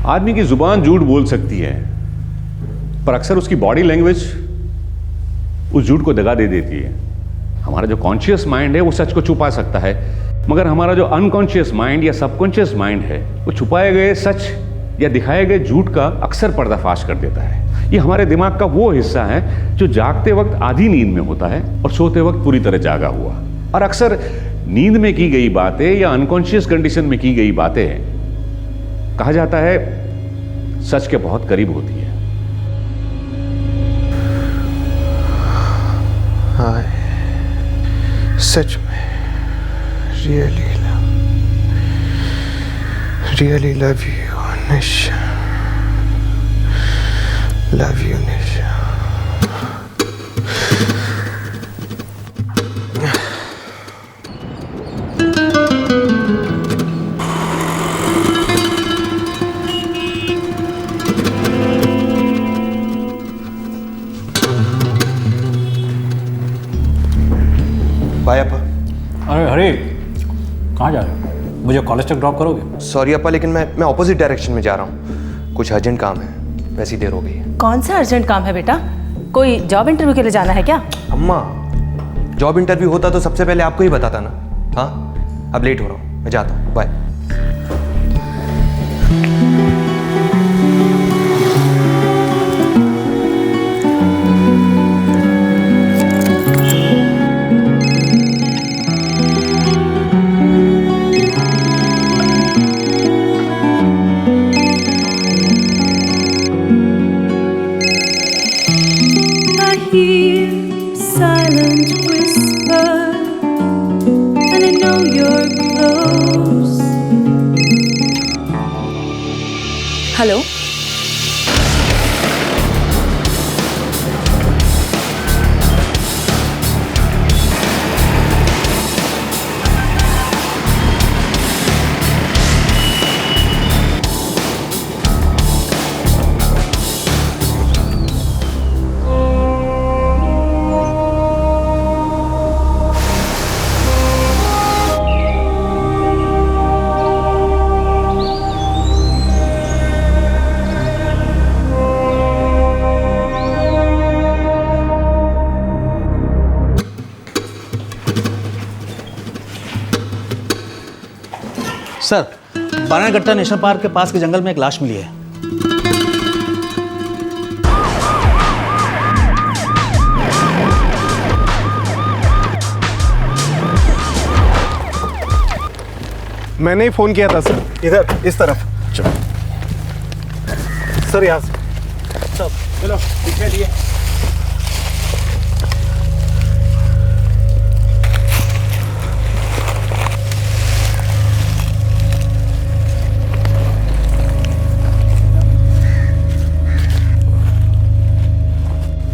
आदमी की जुबान झूठ बोल सकती है, पर अक्सर उसकी बॉडी लैंग्वेज उस झूठ को दगा दे देती है। हमारा जो कॉन्शियस माइंड है वो सच को छुपा सकता है, मगर हमारा जो अनकॉन्शियस माइंड या सबकॉन्शियस माइंड है वो छुपाए गए सच या दिखाए गए झूठ का अक्सर पर्दाफाश कर देता है। ये हमारे दिमाग का वो हिस्सा है जो जागते वक्त आधी नींद में होता है और सोते वक्त पूरी तरह जागा हुआ। और अक्सर नींद में की गई बातें या अनकॉन्शियस कंडीशन में की गई बातें कहा जाता है सच के बहुत करीब होती है। हाँ, सच में really love you Nisha, love you Nisha. Bye अपा। अरे हरे, कहाँ जा रहे हो? मुझे कॉलेज तक ड्रॉप करोगे? सॉरी अपा, लेकिन मैं ऑपोजिट डायरेक्शन में जा रहा हूँ। कुछ अर्जेंट काम है, वैसी देर हो गई है। कौन सा अर्जेंट काम है बेटा? कोई जॉब इंटरव्यू के लिए जाना है क्या? अम्मा, जॉब इंटरव्यू होता तो सबसे पहले आपको ही बताता ना। हाँ, अब लेट हो रहा हूँ, मैं जाता हूँ, bye. Silent whisper, and I know you're close. Hello, sir, Bannerghatta national park के पास के जंगल में एक लाश मिली है। मैंने ही फोन किया था सर। इधर इस तरफ चलो सर, यहाँ से चलो पीछे लिए।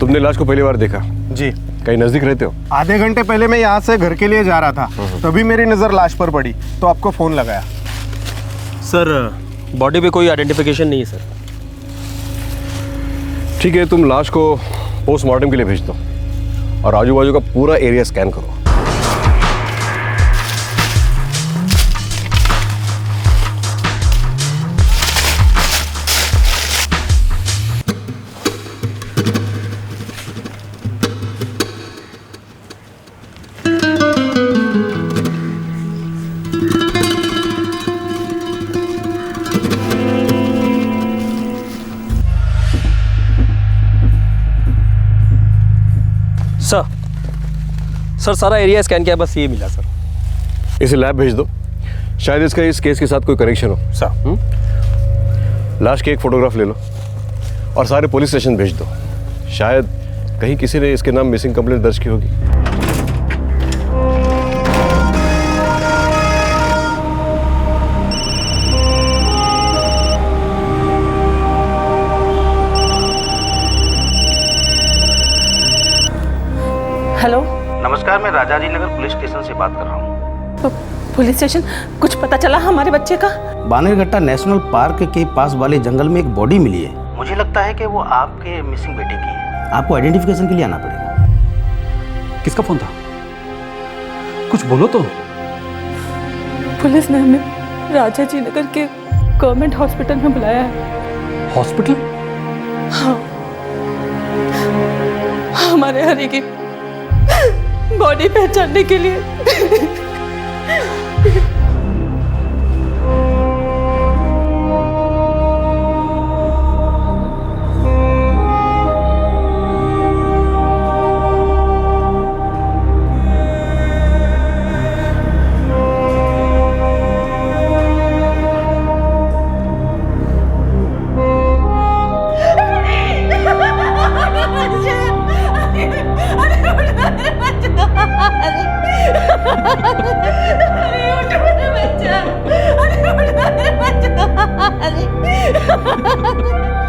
तुमने लाश को पहली बार देखा? जी। कहीं नजदीक रहते हो? आधे घंटे पहले मैं यहाँ से घर के लिए जा रहा था, तभी मेरी नज़र लाश पर पड़ी तो आपको फ़ोन लगाया। सर, बॉडी पे कोई आइडेंटिफिकेशन नहीं है सर। ठीक है, तुम लाश को पोस्टमार्टम के लिए भेज दो और आजू बाजू का पूरा एरिया स्कैन करो। सर सारा एरिया स्कैन किया, बस ये मिला सर। इसे लैब भेज दो, शायद इसका इस केस के साथ कोई कनेक्शन हो। सर, लाश की एक फोटोग्राफ ले लो और सारे पुलिस स्टेशन भेज दो, शायद कहीं किसी ने इसके नाम मिसिंग कंप्लेंट दर्ज की होगी। हेलो। नमस्कार, मैं राजाजी नगर पुलिस स्टेशन से बात कर रहा हूँ। पुलिस स्टेशन, कुछ पता चला हमारे बच्चे का? बानेरघट्टा नेशनल पार्क के पास वाले जंगल में एक बॉडी मिली है। मुझे लगता है कि वो आपके मिसिंग बेटे की है। आपको आइडेंटिफिकेशन के लिए आना पड़ेगा। किसका फोन था? कुछ बोलो तो। पुलिस ने हमें राजाजी नगर के गवर्नमेंट हॉस्पिटल में बुलाया है। हॉस्पिटल? हाँ, हमारे हरी की बॉडी पहचानने के लिए।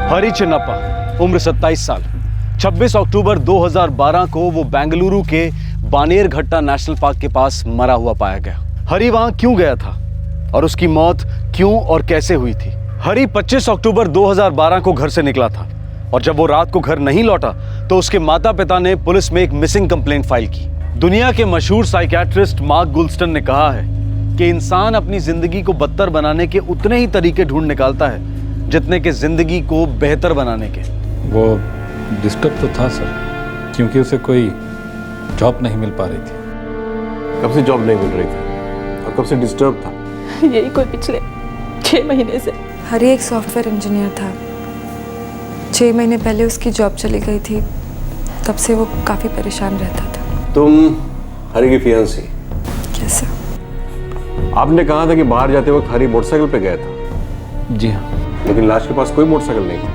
हरी चिन्नप्पा, उम्र 27 साल। 26 अक्टूबर 2012 को वो बेंगलुरु के बानेरघट्टा नेशनल पार्क के पास मरा हुआ पाया गया। हरी वहां क्यों गया था और उसकी मौत क्यों और कैसे हुई थी? हरी 25 अक्टूबर 2012 को घर से निकला था और जब वो रात को घर नहीं लौटा तो उसके माता पिता ने पुलिस में एक मिसिंग कंप्लेंट फाइल की। दुनिया के मशहूर साइकियाट्रिस्ट मार्क गुलस्टन ने कहा है कि इंसान अपनी जिंदगी को बदतर बनाने के उतने ही तरीके ढूंढ निकालता है जितने के जिंदगी को बेहतर बनाने के। वो डिस्टर्ब तो था सर, क्योंकि उसे कोई जॉब नहीं मिल पा रही थी। कब से जॉब नहीं मिल रही थी और कब से डिस्टर्ब था? यही कोई पिछले 6 महीने से। हरी एक सॉफ्टवेयर इंजीनियर था। 6 महीने पहले उसकी जॉब चली गई थी, तब से वो काफ़ी परेशान रहता था। तुम हरी की फियांसी? कैसे? आपने कहा था कि बाहर जाते वक्त हरी मोटरसाइकिल पे गया था। जी हाँ। लेकिन लाश के पास कोई मोटरसाइकिल नहीं था।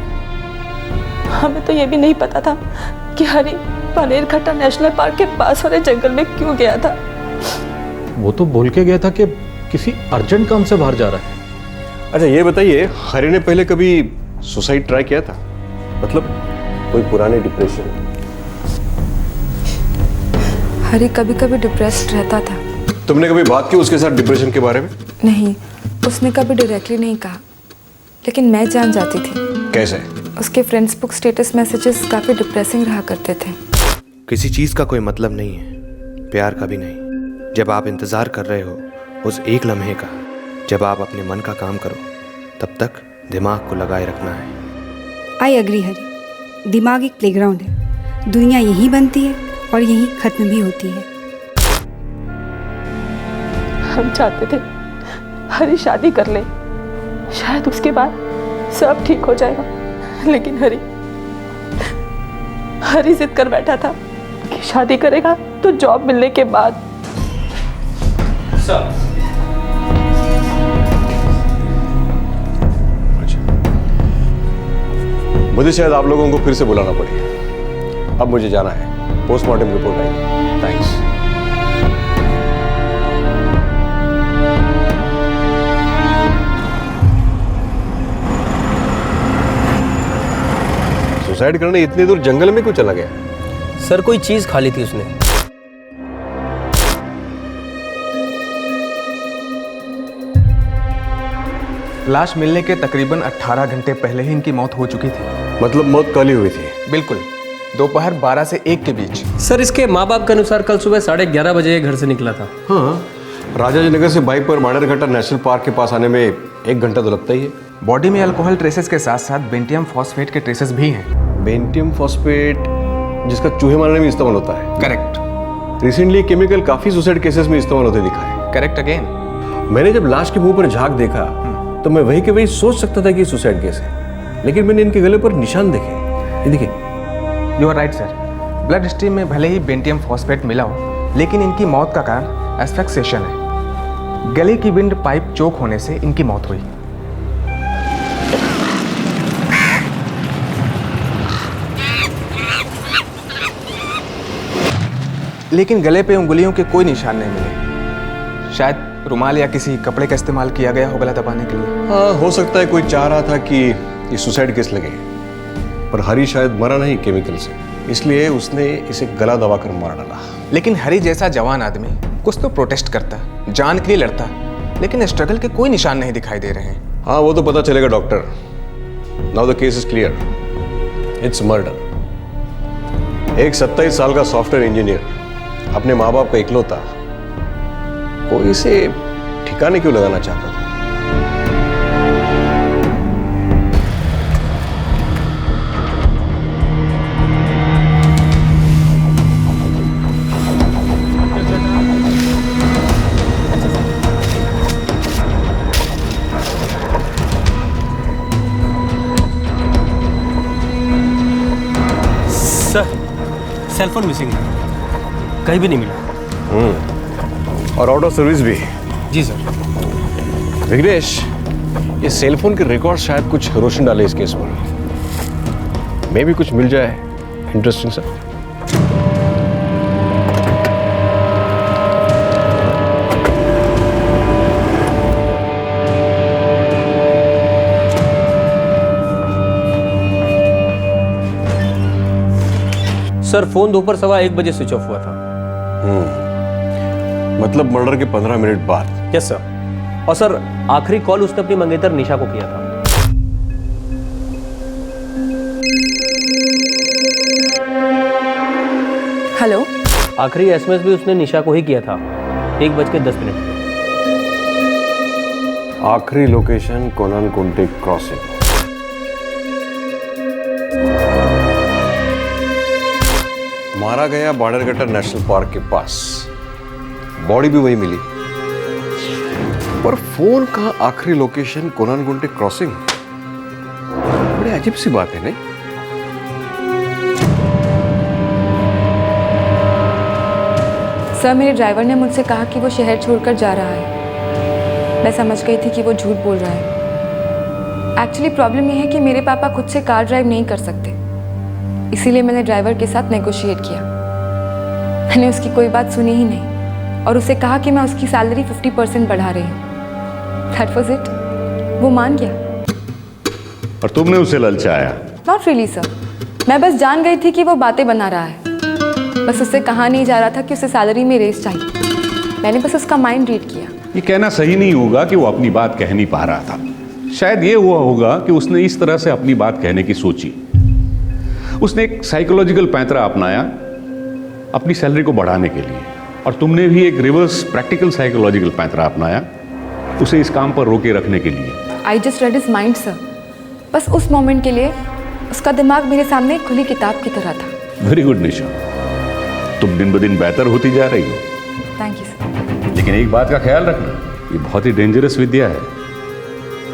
हमें तो ये भी नहीं पता था कि हरी बानेरघट्टा नेशनल पार्क के पास वाले जंगल में क्यों गया था। वो तो बोल के गया था कि किसी अर्जेंट काम से बाहर जा रहा है। अच्छा ये बताइए, हरी ने पहले कभी सुसाइड ट्राई किया था? मतलब कोई पुराने डिप्रेशन? हरी कभी कभी डिप्रेस्ड रहता था। तुमने कभी बात की उसके साथ डिप्रेशन के बारे में? नहीं, उसने कभी डायरेक्टली नहीं कहा, लेकिन मैं जान जाती थी। कैसे? उसके फ्रेंड्स बुक स्टेटस मैसेजेस काफ़ी डिप्रेसिंग रहा करते थे। किसी चीज़ का कोई मतलब नहीं है, प्यार का भी नहीं। जब आप इंतज़ार कर रहे हो उस एक लम्हे का, जब आप अपने मन का काम करो, तब तक दिमाग को लगाए रखना है। आई एग्री हरी, दिमाग एक प्लेग्राउंड है। दुनिया यहीं बनती है और यहीं ख़त्म भी होती है। हम चाहते थे हरी शादी कर ले, शायद उसके बाद सब ठीक हो जाएगा, लेकिन हरी जिद कर बैठा था कि शादी करेगा तो जॉब मिलने के बाद। अच्छा, मुझे शायद आप लोगों को फिर से बुलाना पड़ेगा। अब मुझे जाना है, पोस्टमार्टम रिपोर्ट आई। थैंक्स। सुसाइड करने इतनी दूर जंगल में क्यों चला गया? सर कोई चीज खा ली थी उसने। लाश मिलने के तकरीबन 18 घंटे पहले ही इनकी मौत हो चुकी थी। मतलब मौत कल ही हुई थी? बिल्कुल, दोपहर 12 से 1 के बीच। सर इसके माँ बाप के अनुसार कल सुबह 11:30 बजे घर से निकला था। हाँ, राजाजी नगर से बाइक पर बानेरघट्टा नेशनल पार्क के पास आने में 1 घंटा तो लगता ही है। बॉडी में अल्कोहल ट्रेसेस के साथ साथ बेंटियम फॉस्फेट के ट्रेसेस भी हैं। बेंटियम फॉस्फेट, जिसका चूहे मारने में इस्तेमाल होता है? करेक्ट। रिसेंटली केमिकल काफी सुसाइड केसेस में इस्तेमाल होते दिखा है। Correct again. मैंने जब लाश के मुंह पर झाग देखा तो मैं वही के वही सोच सकता था कि सुसाइड केस है, लेकिन मैंने इनके गले पर निशान देखे। ये देखिए। You are right sir, bloodstream में भले ही बेंटियम फॉस्फेट मिला हो, लेकिन इनकी मौत का कारण एस्फिक्सिएशन है। गले की विंड पाइप चोक होने से इनकी मौत हुई। लेकिन गले पे उंगलियों के कोई निशान नहीं मिले। शायद रुमाल या किसी कपड़े का इस्तेमाल किया गया हो गला दबाने के लिए। हाँ, हो सकता है कोई चाह रहा था कि ये सुसाइड केस लगे, पर हरी शायद मरा नहीं केमिकल से, इसलिए उसने इसे गला दबाकर मार डाला। लेकिन हरी जैसा जवान आदमी कुछ तो प्रोटेस्ट करता, जान के लिए लड़ता, लेकिन स्ट्रगल के कोई निशान नहीं दिखाई दे रहे हैं। हाँ, वो तो पता चलेगा doctor. Now the case is clear, it's murder. एक 27 साल का सॉफ्टवेयर इंजीनियर, अपने माँ बाप का इकलौता, वो इसे ठिकाने क्यों लगाना चाहता था? सेलफोन मिसिंग है, कहीं भी नहीं मिला। और आउट ऑफ सर्विस भी। जी सर। विघ्नेश, ये सेलफोन के रिकॉर्ड शायद कुछ रोशन डाले इस केस पर। मे भी कुछ मिल जाए इंटरेस्टिंग सर। सर फोन दोपहर 1:15 बजे स्विच ऑफ हुआ था। मतलब मर्डर के 15 मिनट बाद। Yes sir. और सर आखिरी कॉल उसने अपनी मंगेतर निशा को किया था। हेलो। आखिरी एसएमएस भी उसने निशा को ही किया था 1:10 पे। आखिरी लोकेशन कोनानकुंटे क्रॉसिंग। मारा गया बाणेरघट्टा नेशनल पार्क के पास, बॉडी भी वही मिली, पर फोन का आखिरी लोकेशन कोनानकुंटे क्रॉसिंग। बड़ी अजीब सी बात है नहीं? सर मेरे ड्राइवर ने मुझसे कहा कि वो शहर छोड़कर जा रहा है। मैं समझ गई थी कि वो झूठ बोल रहा है। एक्चुअली प्रॉब्लम ये है कि मेरे पापा खुद से कार ड्राइव नहीं कर सकते, इसीलिए मैंने ड्राइवर के साथ नेगोशिएट किया। मैंने उसकी कोई बात सुनी ही नहीं और उसे कहा कि मैं उसकी सैलरी 50% बढ़ा रही हूँ। That was it. वो मान गया। और तुमने उसे ललचाया? Not really सर, मैं बस जान गई थी कि वो बातें बना रहा है। बस उससे कहा नहीं जा रहा था कि उसे सैलरी में रेस चाहिए। मैंने बस उसका माइंड रीड किया। ये कहना सही नहीं होगा कि वो अपनी बात कह नहीं पा रहा था। शायद ये हुआ होगा कि उसने इस तरह से अपनी बात कहने की सोची। उसने एक साइकोलॉजिकल पैंतरा अपनाया अपनी सैलरी को बढ़ाने के लिए, और तुमने भी एक रिवर्स प्रैक्टिकल साइकोलॉजिकल पैंतरा अपनाया उसे इस काम पर रोके रखने के लिए। I just read his mind sir. बस उस मोमेंट के लिए उसका दिमाग मेरे सामने एक खुली किताब की तरह था। वेरी गुड निशा, तुम दिन ब दिन बेहतर होती जा रही हो। Thank you sir. लेकिन एक बात का ख्याल रखना, ये बहुत ही डेंजरस विद्या है।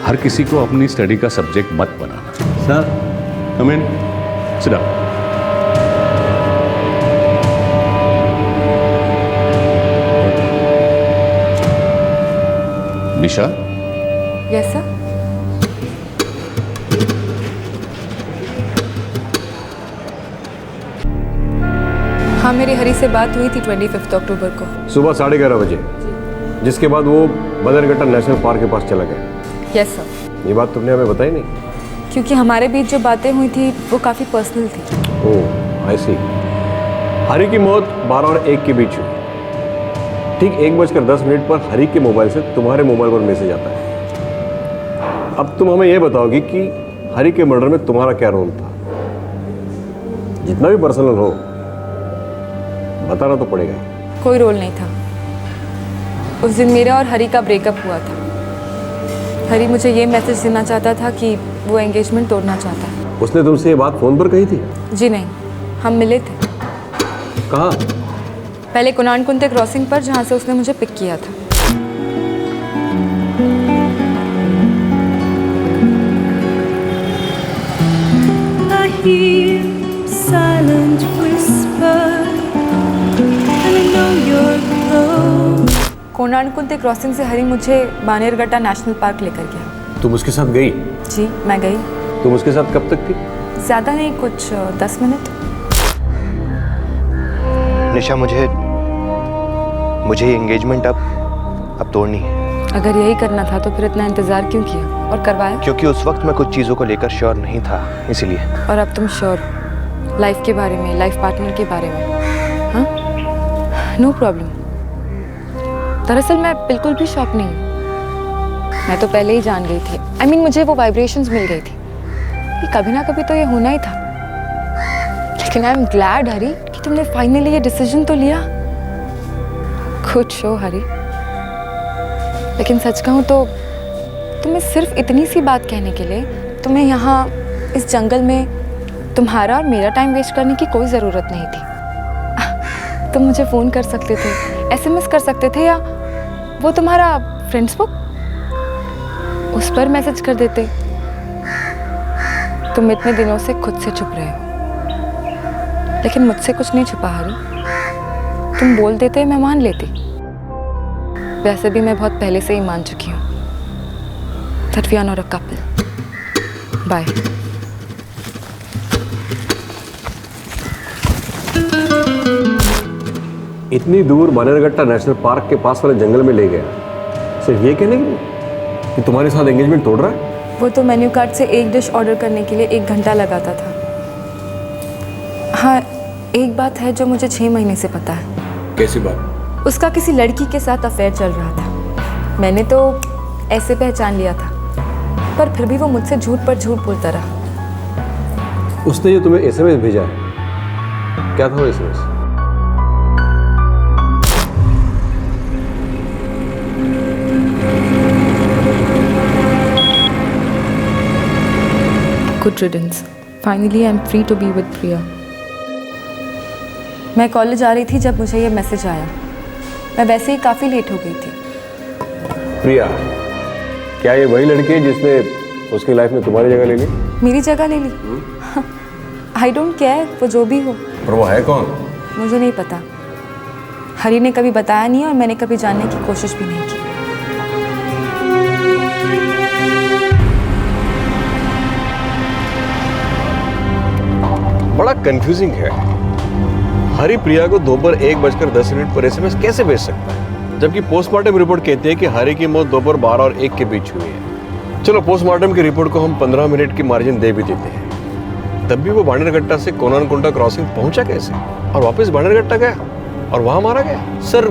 हर किसी को अपनी स्टडी का सब्जेक्ट मत बनाना। Sir come in, sit down. Nisha. Yes sir. हाँ, मेरी हरी से बात हुई थी 25 अक्टूबर को सुबह 11:30 बजे, जिसके बाद वो बाणेरघट्टा नेशनल पार्क के पास चला गया। Yes sir. ये बात तुमने हमें बताई नहीं? क्योंकि हमारे बीच जो बातें हुई थी वो काफ़ी पर्सनल थी। ओह आई सी। हरी की मौत 12 और 1 के बीच हुई। ठीक 1:10 पर हरी के मोबाइल से तुम्हारे मोबाइल पर मैसेज आता है। अब तुम हमें यह बताओगी कि हरी के मर्डर में तुम्हारा क्या रोल था? जितना भी पर्सनल हो बताना तो पड़ेगा। कोई रोल नहीं था। उस दिन मेरा और हरी का ब्रेकअप हुआ था। हरी मुझे ये मैसेज देना चाहता था कि वो एंगेजमेंट तोड़ना चाहता है। उसने तुमसे ये बात फोन पर कही थी? जी नहीं, हम मिले थे। कहाँ? पहले कोनानकुंटे क्रॉसिंग पर, जहाँ से उसने मुझे पिक किया था। I hear silent whisper, and I know you're close. Konanakunte crossing से हरी मुझे बाणेरघट्टा नेशनल पार्क लेकर गया। तुम उसके साथ गई? जी मैं गई। तुम उसके साथ कब तक थी? ज़्यादा नहीं, कुछ 10 मिनट। निशा, मुझे एंगेजमेंट अब तोड़नी है। अगर यही करना था तो फिर इतना इंतज़ार क्यों किया और करवाया? क्योंकि उस वक्त मैं कुछ चीज़ों को लेकर श्योर नहीं था, इसीलिए। और अब तुम श्योर हो लाइफ के बारे में, लाइफ पार्टनर के बारे में? हाँ, नो प्रॉब्लम। दरअसल मैं बिल्कुल भी शॉक नहीं हूँ। मैं तो पहले ही जान गई थी। I mean, मुझे वो वाइब्रेशंस मिल गई थी कि कभी ना कभी तो ये होना ही था। लेकिन आई एम ग्लैड हरी कि तुमने फाइनली ये डिसीजन तो लिया। गुड शो हरी। लेकिन सच कहूँ तो तुम्हें सिर्फ इतनी सी बात कहने के लिए तुम्हें यहाँ इस जंगल में तुम्हारा और मेरा टाइम वेस्ट करने की कोई ज़रूरत नहीं थी। तुम मुझे फ़ोन कर सकते थे, SMS कर सकते थे, या वो तुम्हारा फ्रेंड्स बुक उस पर मैसेज कर देते। तुम इतने दिनों से खुद से छुप रहे हो, लेकिन मुझसे कुछ नहीं छुपा हरी। तुम बोल देते मैं मान लेती। वैसे भी मैं बहुत पहले से ही मान चुकी हूँ that we are not a couple. Bye. इतनी दूर बानेरघट्टा नेशनल पार्क के पास वाले जंगल में ले गया सिर्फ ये कहने के लिए कि तुम्हारे साथ एंगेजमेंट तोड़ रहा है? वो तो मेन्यू कार्ड से एक डिश ऑर्डर करने के लिए 1 घंटा लगाता था। हाँ, एक बात है जो मुझे 6 महीने से पता है। कैसी बात? उसका किसी लड़की के साथ अफेयर चल रहा था। मैंने तो ऐसे पहचान लिया था, पर फिर भी वो मुझसे झूठ पर झूठ बोलता रहा। उसने जो तुम्हें एसएमएस भेजा है, क्या था वो SMS? Good riddance. Finally, I'm free to be with Priya. मैं कॉलेज आ रही थी जब मुझे ये मैसेज आया। मैं वैसे ही काफ़ी लेट हो गई थी। प्रिया, क्या ये वही लड़की है जिसने उसकी लाइफ में तुम्हारी जगह ले ली? मेरी जगह ले ली? आई डोंट केयर, वो जो भी हो। और वो है कौन? मुझे नहीं पता। हरी ने कभी बताया नहीं और मैंने कभी जानने की कोशिश भी नहीं की। बड़ा कंफ्यूजिंग है। हरी प्रिया को दोपहर 1:10 पर एसएमएस कैसे भेज सकता है, जबकि पोस्टमार्टम रिपोर्ट कहती है कि हरी की मौत दोपहर 12 और 1 के बीच हुई है। चलो, पोस्टमार्टम की रिपोर्ट को हम 15 मिनट की मार्जिन दे भी देते हैं। तब भी वो बानेरघट्टा से कोनानकुंटा क्रॉसिंग पहुंचा कैसे और वापस बानेरघट्टा गया और वहां मारा गया? सर,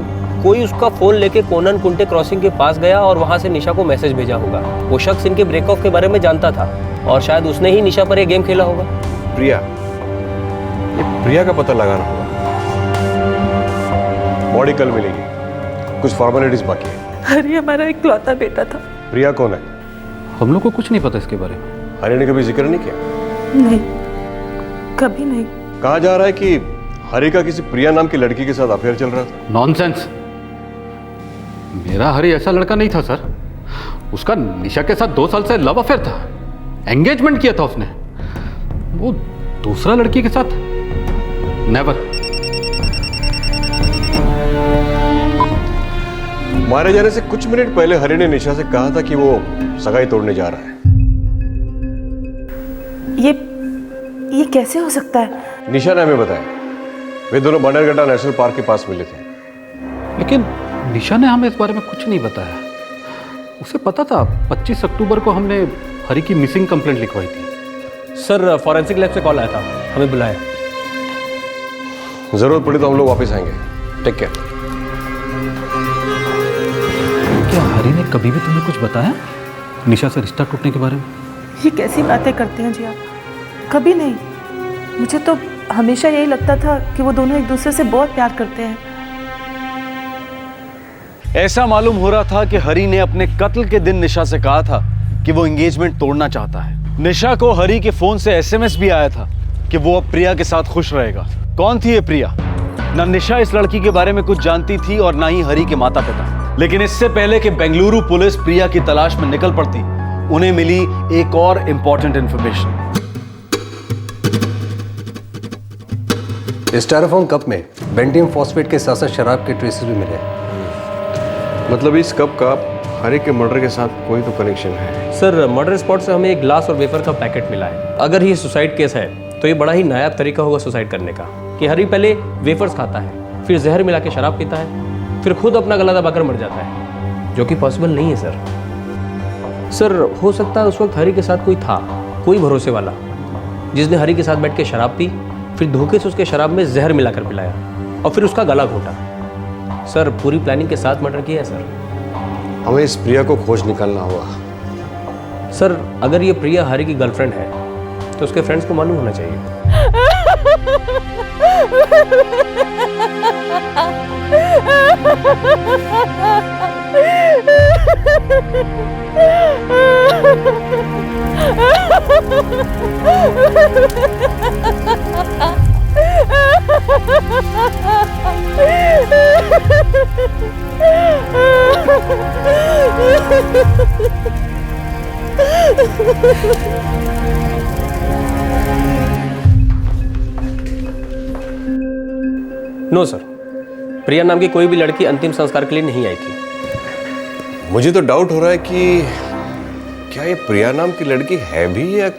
कोई उसका फोन लेके कोनानकुंटे क्रॉसिंग के पास गया और वहां से निशा को मैसेज भेजा होगा। वो शख्स इनके ब्रेकऑफ के बारे में जानता था और शायद उसने ही निशा पर एक गेम खेला होगा। प्रिया का पता लगाना होगा। बॉडी कल मिलेगी, कुछ फॉर्मेलिटीज बाकी है। हरी हमारा इकलौता बेटा था। प्रिया कौन है? हम लोग को कुछ नहीं पता इसके बारे में। हरी ने कभी जिक्र नहीं किया? नहीं, कभी नहीं। कहा जा रहा है कि हरी का किसी प्रिया नाम की लड़की के साथ अफेयर चल रहा था। नॉनसेंस। मेरा हरी ऐसा लड़का नहीं था सर। उसका निशा के साथ 2 साल से लव अफेयर था। एंगेजमेंट किया था उसने। वो दूसरा लड़की के साथ नेवर। मारे जाने से कुछ मिनट पहले हरी ने निशा से कहा था कि वो सगाई तोड़ने जा रहा है। ये कैसे हो सकता है? निशा ने हमें बताया। वे दोनों बानेरघट्टा नेशनल पार्क के पास मिले थे। लेकिन निशा ने हमें इस बारे में कुछ नहीं बताया। उसे पता था 25 अक्टूबर को हमने हरी की मिसिंग कंप्लेंट लिखवाई थी। सर, फॉरेंसिक लैब से कॉल आया था, हमें बुलाया। जरूरत पड़ी तो हम लोग वापस आएंगे। Take care. क्या हरी ने कभी भी तुम्हें कुछ बताया निशा से रिश्ता टूटने के बारे में? ये कैसी बातें करते हैं जी आप? कभी नहीं। मुझे तो हमेशा यही लगता था कि वो दोनों एक दूसरे से बहुत प्यार करते हैं। ऐसा मालूम हो रहा था कि हरी ने अपने कत्ल के दिन निशा से कहा था कि वो एंगेजमेंट तोड़ना चाहता है। निशा को हरी के फोन से एसएमएस भी आया था कि वो अब प्रिया के साथ खुश रहेगा। कौन थी ये प्रिया? ना निशा इस लड़की के बारे में कुछ जानती थी और ना ही हरी के माता पिता। लेकिन इससे पहले कि बेंगलुरु पुलिस प्रिया की तलाश में निकल पड़ती, उन्हें मिली एक और इंपॉर्टेंट इंफॉर्मेशन। स्टायरोफोम कप में बेंटियम फॉस्फेट के साथ साथ शराब के ट्रेसेस भी मिले। मतलब इस कप का हरी के मर्डर के साथ कोई तो कनेक्शन है। सर, मर्डर स्पॉट से हमें एक ग्लास और वेफर का पैकेट मिला है। अगर ये सुसाइड केस है तो ये बड़ा ही नायाब तरीका होगा सुसाइड करने का कि हरी पहले वेफर्स खाता है, फिर जहर मिला के शराब पीता है, फिर खुद अपना गला दबाकर मर जाता है, जो कि पॉसिबल नहीं है सर। हो सकता है उस वक्त हरी के साथ कोई था, कोई भरोसे वाला, जिसने हरी के साथ बैठ के शराब पी, फिर धोखे से उसके शराब में जहर मिलाकर पिलाया और फिर उसका गला घोटा। सर, पूरी प्लानिंग के साथ मर्डर किया है सर। हमें इस प्रिया को खोज निकालना होगा। सर, अगर ये प्रिया हरी की गर्लफ्रेंड है तो उसके फ्रेंड्स को मालूम होना चाहिए। नो सर, प्रिया नाम की कोई भी लड़की अंतिम संस्कार के लिए नहीं आई थी। मुझे तो डाउट हो रहा है कि क्या ये प्रिया नाम की लड़की है भी या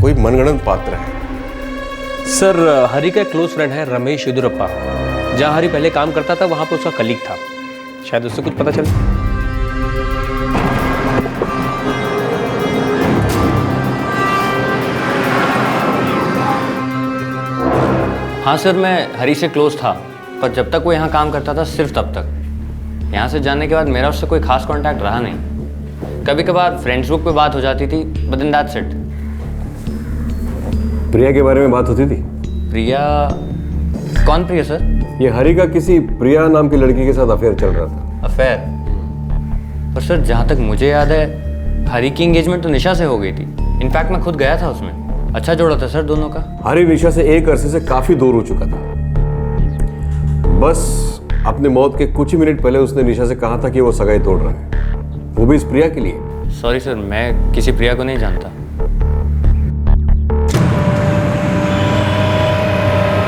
कोई मनगढ़ंत पात्र है। सर, हरी का क्लोज फ्रेंड है रमेश येदुरप्पा। जहाँ हरी पहले काम करता था वहाँ पर उसका कलीग था, शायद उससे कुछ पता चले। हाँ सर, मैं हरी से क्लोज था, पर जब तक वो यहाँ काम करता था सिर्फ तब तक। यहाँ से जाने के बाद मेरा उससे कोई खास कांटेक्ट रहा नहीं। कभी कभार फ्रेंड्स बुक पे बात हो जाती थी, बट इन दैट्स इट। प्रिया के बारे में बात होती थी? प्रिया? कौन प्रिया सर? ये हरी का किसी प्रिया नाम की लड़की के साथ अफेयर चल रहा था। अफेयर? पर सर, जहाँ तक मुझे याद है हरी की एंगेजमेंट तो निशा से हो गई थी। इनफैक्ट मैं खुद गया था उसमें। अच्छा जोड़ा था सर दोनों का। हरी निशा से एक अरसे से काफी दूर हो चुका था। बस अपने मौत के कुछ ही मिनट पहले उसने निशा से कहा था कि वो सगाई तोड़ रहा है, वो भी इस प्रिया के लिए। सॉरी सर, मैं किसी प्रिया को नहीं जानता।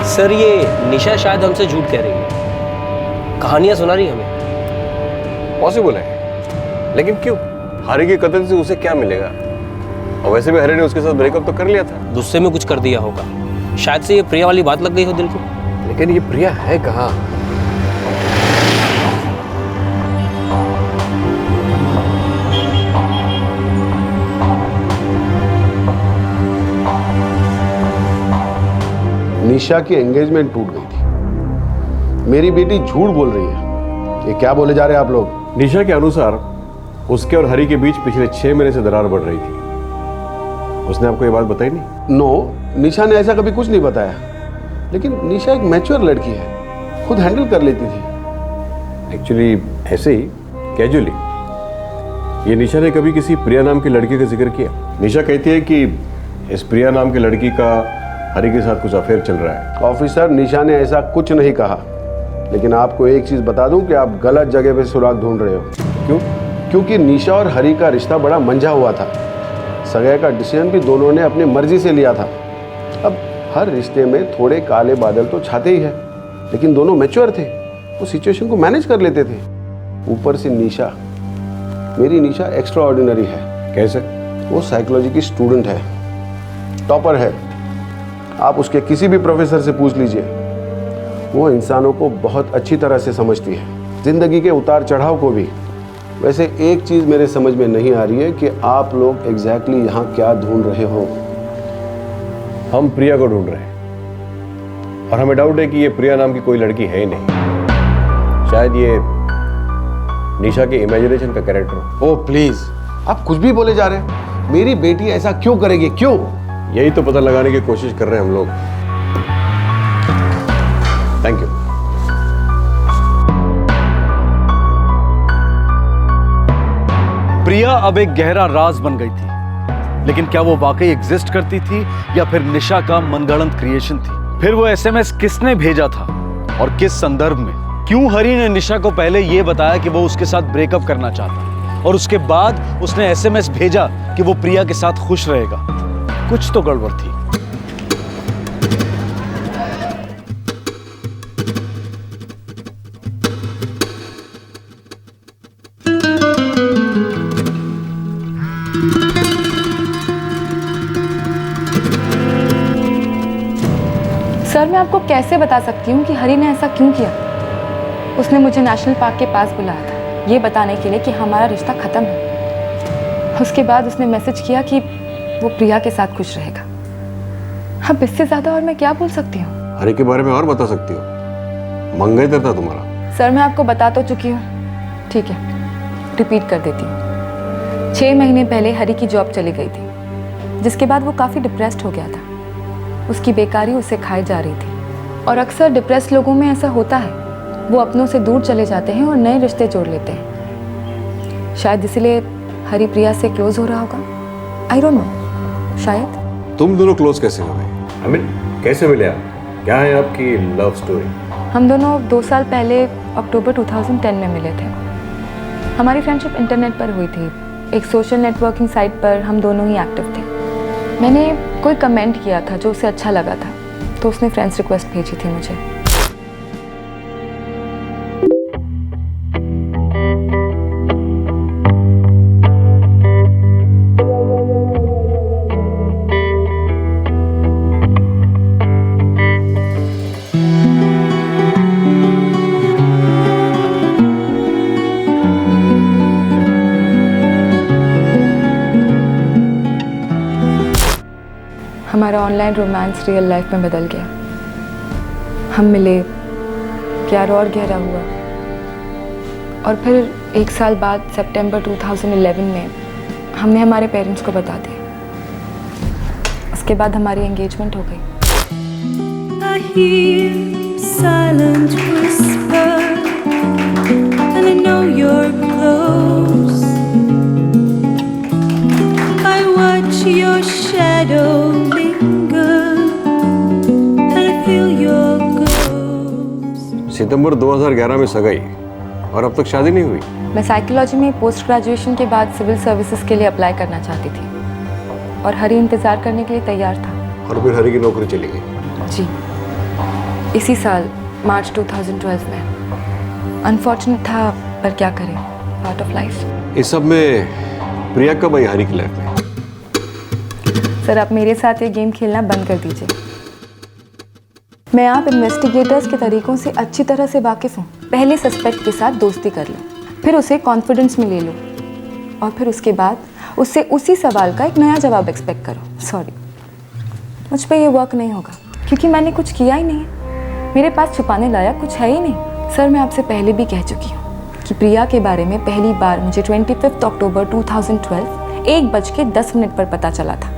सर, ये निशा शायद हमसे झूठ कह रही है, कहानियां सुना रही है हमें। पॉसिबल है, लेकिन क्यों? हरी के कत्ल से उसे क्या मिलेगा? और वैसे भी हरी ने उसके साथ ब्रेकअप तो कर लिया था। गुस्से में कुछ कर दिया होगा, शायद से ये प्रिया वाली बात लग गई हो दिल को। लेकिन ये प्रिया है कहाँ? निशा की एंगेजमेंट टूट गई थी। मेरी बेटी झूठ बोल रही है। ये क्या बोले जा रहे हैं आप लोग? निशा के अनुसार उसके और हरी के बीच पिछले 6 महीने से दरार बढ़ रही थी। उसने आपको ये बात बताई नहीं? नो, निशा ने ऐसा कभी कुछ नहीं बताया। लेकिन निशा एक मैच्योर लड़की है, खुद हैंडल कर लेती थी। एक्चुअली ऐसे ही कैजुअली ये निशा ने कभी किसी प्रिया नाम की लड़की का जिक्र किया? निशा कहती है कि इस प्रिया नाम की लड़की का हरी के साथ कुछ अफेयर चल रहा है। ऑफिसर, निशा ने ऐसा कुछ नहीं कहा। लेकिन आपको एक चीज बता दूं कि आप गलत जगह पे सुराग ढूंढ रहे हो। क्यों? क्योंकि निशा और हरी का रिश्ता बड़ा मंझा हुआ था। सगाई का डिसीजन भी दोनों ने अपनी मर्जी से लिया था। अब हर रिश्ते में थोड़े काले बादल तो छाते ही है, लेकिन दोनों मैच्योर थे, वो सिचुएशन को मैनेज कर लेते थे। ऊपर से निशा, मेरी निशा एक्स्ट्रा ऑर्डिनरी है। कैसे? वो साइकोलॉजी की स्टूडेंट है, टॉपर है। आप उसके किसी भी प्रोफेसर से पूछ लीजिए, वो इंसानों को बहुत अच्छी तरह से समझती है, जिंदगी के उतार चढ़ाव को भी। वैसे एक चीज़ मेरे समझ में नहीं आ रही है कि आप लोग एग्जैक्टली यहाँ क्या ढूंढ रहे हो। हम प्रिया को ढूंढ रहे हैं और हमें डाउट है कि ये प्रिया नाम की कोई लड़की है ही नहीं। शायद ये निशा के इमेजिनेशन का कैरेक्टर हो। ओह प्लीज, आप कुछ भी बोले जा रहे हैं। मेरी बेटी ऐसा क्यों करेगी? क्यों? यही तो पता लगाने की कोशिश कर रहे हैं हम लोग। Thank you. प्रिया अब एक गहरा राज बन गई थी, लेकिन क्या वो वाकई एग्जिस्ट करती थी या फिर निशा का मनगढ़ंत क्रिएशन थी? फिर वो एसएमएस किसने भेजा था और किस संदर्भ में? क्यों हरी ने निशा को पहले ये बताया कि वो उसके साथ ब्रेकअप करना चाहता और उसके बाद उसने एसएमएस भेजा कि वो प्रिया के साथ खुश रहेगा? कुछ तो गड़बड़ थी। सर, मैं आपको कैसे बता सकती हूँ कि हरी ने ऐसा क्यों किया। उसने मुझे नेशनल पार्क के पास बुलाया था ये बताने के लिए कि हमारा रिश्ता खत्म है। उसके बाद उसने मैसेज किया कि वो प्रिया के साथ खुश रहेगा। अब इससे ज्यादा और मैं क्या बोल सकती हूँ? हरी के बारे में और बता सकती हो? मंगेतर था तुम्हारा। सर, मैं आपको बता तो चुकी हूँ। ठीक है, रिपीट कर देती हूँ। 6 महीने पहले हरी की जॉब चली गई थी, जिसके बाद वो काफ़ी डिप्रेस्ड हो गया था। उसकी बेकारी उसे खाई जा रही थी और अक्सर डिप्रेस्ड लोगों में ऐसा होता है, वो अपनों से दूर चले जाते हैं और नए रिश्ते जोड़ लेते हैं। शायद इसीलिए हरी प्रिया से क्लोज हो रहा होगा। आई डोंट नो, शायद। तुम दोनों क्लोज कैसे हो गए? I mean, कैसे मिले आप? क्या है आपकी लव स्टोरी? हम दोनों 2 साल पहले अक्टूबर 2010 में मिले थे। हमारी फ्रेंडशिप इंटरनेट पर हुई थी। एक सोशल नेटवर्किंग साइट पर हम दोनों ही एक्टिव थे। मैंने कोई कमेंट किया था जो उसे अच्छा लगा था, तो उसने फ्रेंड्स रिक्वेस्ट भेजी थी मुझे। ऑनलाइन रोमांस रियल लाइफ में बदल गया। हम मिले, प्यार और गहरा हुआ, और फिर 1 साल बाद सितंबर 2011 में हमने हमारे पेरेंट्स को बता दिया। उसके बाद हमारी एंगेजमेंट हो गई। I hear silent whisper, and I know you're close. I watch your shadow linger, and I feel your ghost. सितंबर 2011 में सगाई और अब तक शादी नहीं हुई। मैं साइकोलॉजी में पोस्ट ग्रेजुएशन के बाद सिविल सर्विसेज के लिए अप्लाई करना चाहती थी, और हरी इंतज़ार करने के लिए तैयार था। और फिर हरी की नौकरी चली गई। जी, इसी साल मार्च 2012 में। अनफॉर्चुनेट था, पर क्या करें, पार्ट ऑफ लाइफ। इस सब में प्रिया कब आई हरी की लाइफ में? सर, आप मेरे साथ ये गेम खेलना बंद कर दीजिए। मैं आप इन्वेस्टिगेटर्स के तरीकों से अच्छी तरह से वाकिफ़ हूँ। पहले सस्पेक्ट के साथ दोस्ती कर लो, फिर उसे कॉन्फिडेंस में ले लो, और फिर उसके बाद उससे उसी सवाल का एक नया जवाब एक्सपेक्ट करो। सॉरी, मुझ पे ये वर्क नहीं होगा, क्योंकि मैंने कुछ किया ही नहीं है। मेरे पास छुपाने लायक कुछ है ही नहीं। सर, मैं आपसे पहले भी कह चुकी हूँ कि प्रिया के बारे में पहली बार मुझे 25 अक्टूबर 2012 1:10 पर पता चला था,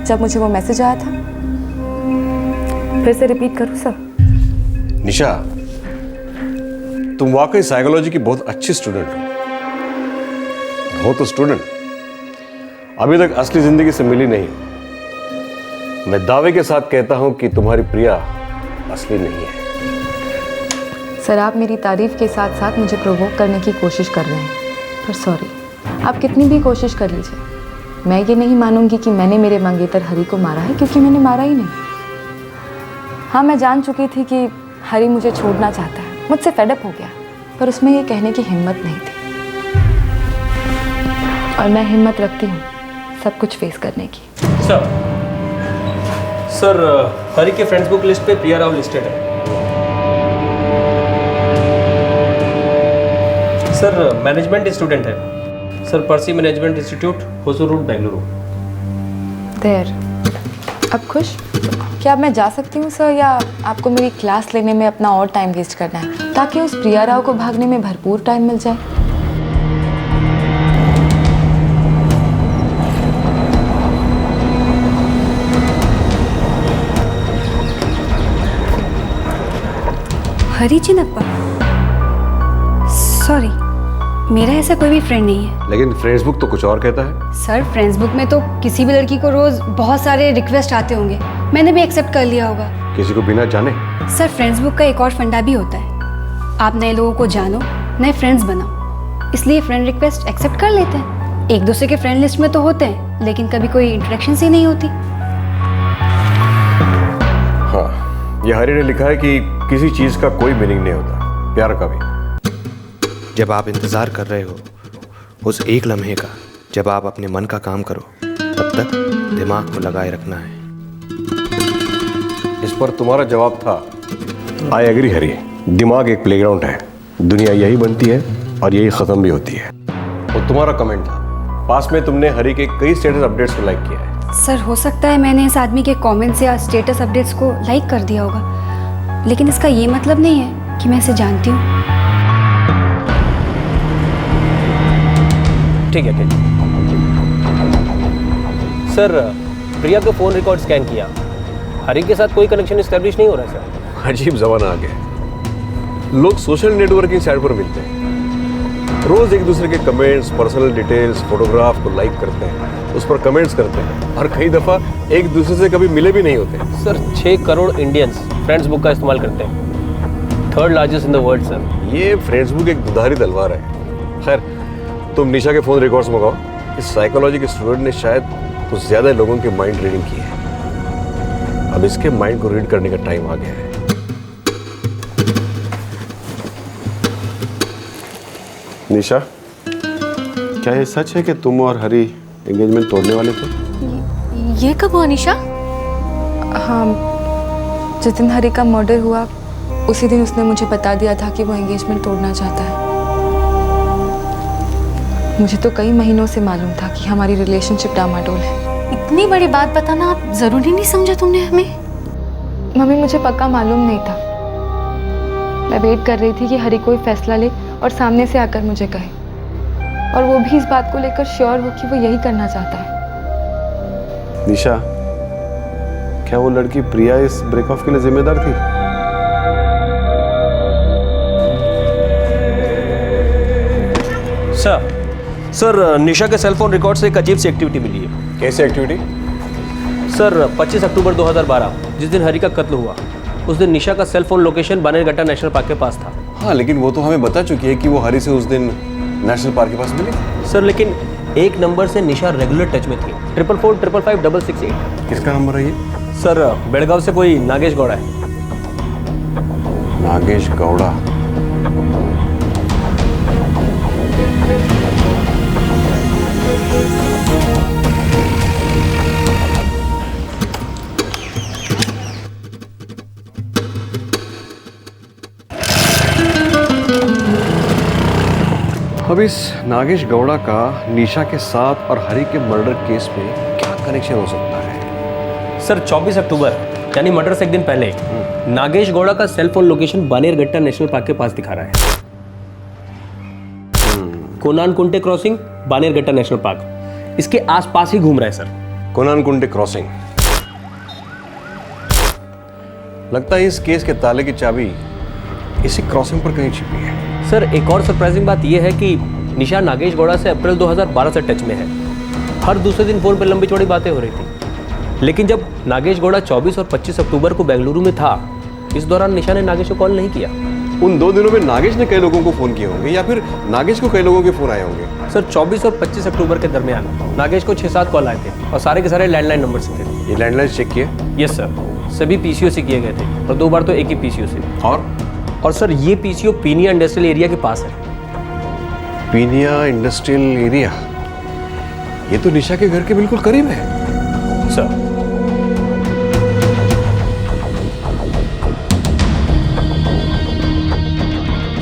जब मुझे वो मैसेज आया था। फिर से रिपीट करूँ सर? निशा, तुम वाकई साइकोलॉजी की बहुत अच्छी स्टूडेंट हो तो स्टूडेंट अभी तक असली जिंदगी से मिली नहीं हो। मैं दावे के साथ कहता हूं कि तुम्हारी प्रिया असली नहीं है। सर, आप मेरी तारीफ के साथ साथ मुझे प्रोवोक करने की कोशिश कर रहे हैं, पर सॉरी, आप कितनी भी कोशिश कर लीजिए, मैं ये नहीं मानूंगी कि मैंने मेरे मंगेतर हरी को मारा है, क्योंकि मैंने मारा ही नहीं। हाँ, मैं जान चुकी थी कि हरी मुझे छोड़ना चाहता है, मुझसे फेडअप हो गया, पर उसमें ये कहने की हिम्मत नहीं थी, और मैं हिम्मत रखती हूँ सब कुछ फेस करने की। सर, हरी के फ्रेंड्स बुक लिस्ट पे प्रिया राव लिस्टेड है। सर, मैनेजमेंट स्टूडेंट है sir, Percy management institute, Hosur road, Bengaluru. There, अब खुश? क्या अब मैं जा सकती हूँ सर, या आपको मेरी क्लास लेने में अपना और टाइम वेस्ट करना है, ताकि उस प्रिया राव को भागने में भरपूर टाइम मिल जाए? हरी चिन्नप्पा, सॉरी, मेरा ऐसा कोई भी फ्रेंड नहीं है। लेकिन फ्रेंड्स बुक तो कुछ और कहता है। सर, फ्रेंड्स बुक में तो किसी भी लड़की को रोज बहुत सारे रिक्वेस्ट आते होंगे, मैंने भी एक्सेप्ट कर लिया होगा। किसी को बिना जाने? सर, फ्रेंड्स बुक का एक और फंडा भी होता है, आप नए लोगों को जानो, नए फ्रेंड्स बनाओ, इसलिए फ्रेंड रिक्वेस्ट एक्सेप्ट कर लेते हैं। एक दूसरे के फ्रेंड लिस्ट में तो होते हैं, लेकिन कभी कोई इंटरेक्शन ही नहीं होती। हाँ, ये हरी ने लिखा है कि किसी चीज का कोई मीनिंग नहीं होता, प्यार का भी। जब आप इंतज़ार कर रहे हो उस एक लम्हे का, जब आप अपने मन का काम करो, तब तक दिमाग को लगाए रखना है। इस पर तुम्हारा जवाब था, आई एग्री हरी, दिमाग एक प्लेग्राउंड है, दुनिया यही बनती है और यही खत्म भी होती है। और तुम्हारा कमेंट था, पास में तुमने हरी के कई स्टेटस अपडेट्स को लाइक किया है। सर, हो सकता है मैंने इस आदमी के कमेंट्स या स्टेटस अपडेट्स को लाइक कर दिया होगा, लेकिन इसका ये मतलब नहीं है कि मैं इसे जानती हूँ। ठीक है, ठीक। सर, प्रिया का फ़ोन रिकॉर्ड स्कैन किया, हरी के साथ कोई कनेक्शन एस्टेब्लिश नहीं हो रहा सर। अजीब ज़माना आ गया, लोग सोशल नेटवर्किंग साइट पर मिलते हैं, रोज एक दूसरे के कमेंट्स, पर्सनल डिटेल्स, फोटोग्राफ को लाइक करते हैं, उस पर कमेंट्स करते हैं, और कई दफ़ा एक दूसरे से कभी मिले भी नहीं होते। Sir, 6 crore Indians friends book का इस्तेमाल करते हैं, 3rd largest in the world sir. ये फ्रेंड्स बुक एक दुधारी तलवार है। खैर, तुम निशा के फ़ोन रिकॉर्ड्स मंगाओ, इस साइकोलॉजी के स्टूडेंट ने शायद कुछ ज़्यादा लोगों की माइंड रीडिंग की है। अब इसके माइंड को रीड करने का टाइम आ गया है। निशा, क्या ये सच है कि तुम और हरी एंगेजमेंट तोड़ने वाले थे? ये कब हुआ निशा? हाँ, जिस दिन हरी का मर्डर हुआ उसी दिन उसने मुझे बता दिया था कि वो एंगेजमेंट तोड़ना चाहता है। मुझे तो कई महीनों से मालूम था कि हमारी रिलेशनशिप डामाडोल है। इतनी बड़ी बात बताना आप जरूरी नहीं समझा तुमने हमें? मम्मी मुझे पक्का मालूम नहीं था। मैं वेट कर रही थी कि हरी कोई फैसला ले और सामने से आकर मुझे कहे, और वो भी इस बात को लेकर श्योर हो कि वो यही करना चाहता है। निशा, क्या वो लड़की प्रिया इस ब्रेकऑफ के लिए जिम्मेदार थी? सर निशा के सेल फोन रिकॉर्ड से एक अजीब सी एक्टिविटी मिली है। कैसी एक्टिविटी? सर 25 अक्टूबर 2012 जिस दिन हरी का कत्ल हुआ, उस दिन निशा का cell phone location Bannerghatta national park के पास था। हाँ, लेकिन वो तो हमें बता चुकी है कि वो हरी से उस दिन नेशनल पार्क के पास मिली। सर लेकिन एक नंबर से निशा रेगुलर टच में थी, 444555668। किसका नंबर है ये? सर बेड़गांव से कोई नागेश गौड़ा है। नागेश गौड़ा? अब इस नागेश गौड़ा का निशा के साथ और हरी के मर्डर केस में क्या कनेक्शन हो सकता है? सर 24 अक्टूबर यानी मर्डर से एक दिन पहले नागेश गौड़ा का cell phone location Bannerghatta national park के पास दिखा रहा है। Konanakunte crossing, Bannerghatta national park, इसके आसपास ही घूम रहा है सर। Connon Kunte crossing. लगता है इस केस के ताले की चाबी इसी क्रॉसिंग पर कहीं छिपी है। सर एक और सरप्राइजिंग बात यह है कि निशा नागेश गौड़ा से अप्रैल 2012 से टच में है। हर दूसरे दिन फोन पर लंबी चौड़ी बातें हो रही थी, लेकिन जब नागेश गौड़ा 24 और 25 अक्टूबर को बेंगलुरु में था, इस दौरान निशा ने नागेश को कॉल नहीं किया। उन 2 दिनों में नागेश ने कई लोगों को फोन किए होंगे या फिर नागेश को कई लोगों के फोन आए होंगे। सर 24 और 25 अक्टूबर के दरमियान नागेश को 6-7 कॉल आए थे और सारे के सारे लैंडलाइन नंबर से थे। ये लैंडलाइन चेक किए? यस सर, सभी पीसीओ से किए गए थे और 2 बार तो एक ही पीसीओ से। और सर ये पीसीओ पीनिया इंडस्ट्रियल एरिया के पास है। पीनिया इंडस्ट्रियल एरिया? ये तो निशा के घर के बिल्कुल करीब है। सर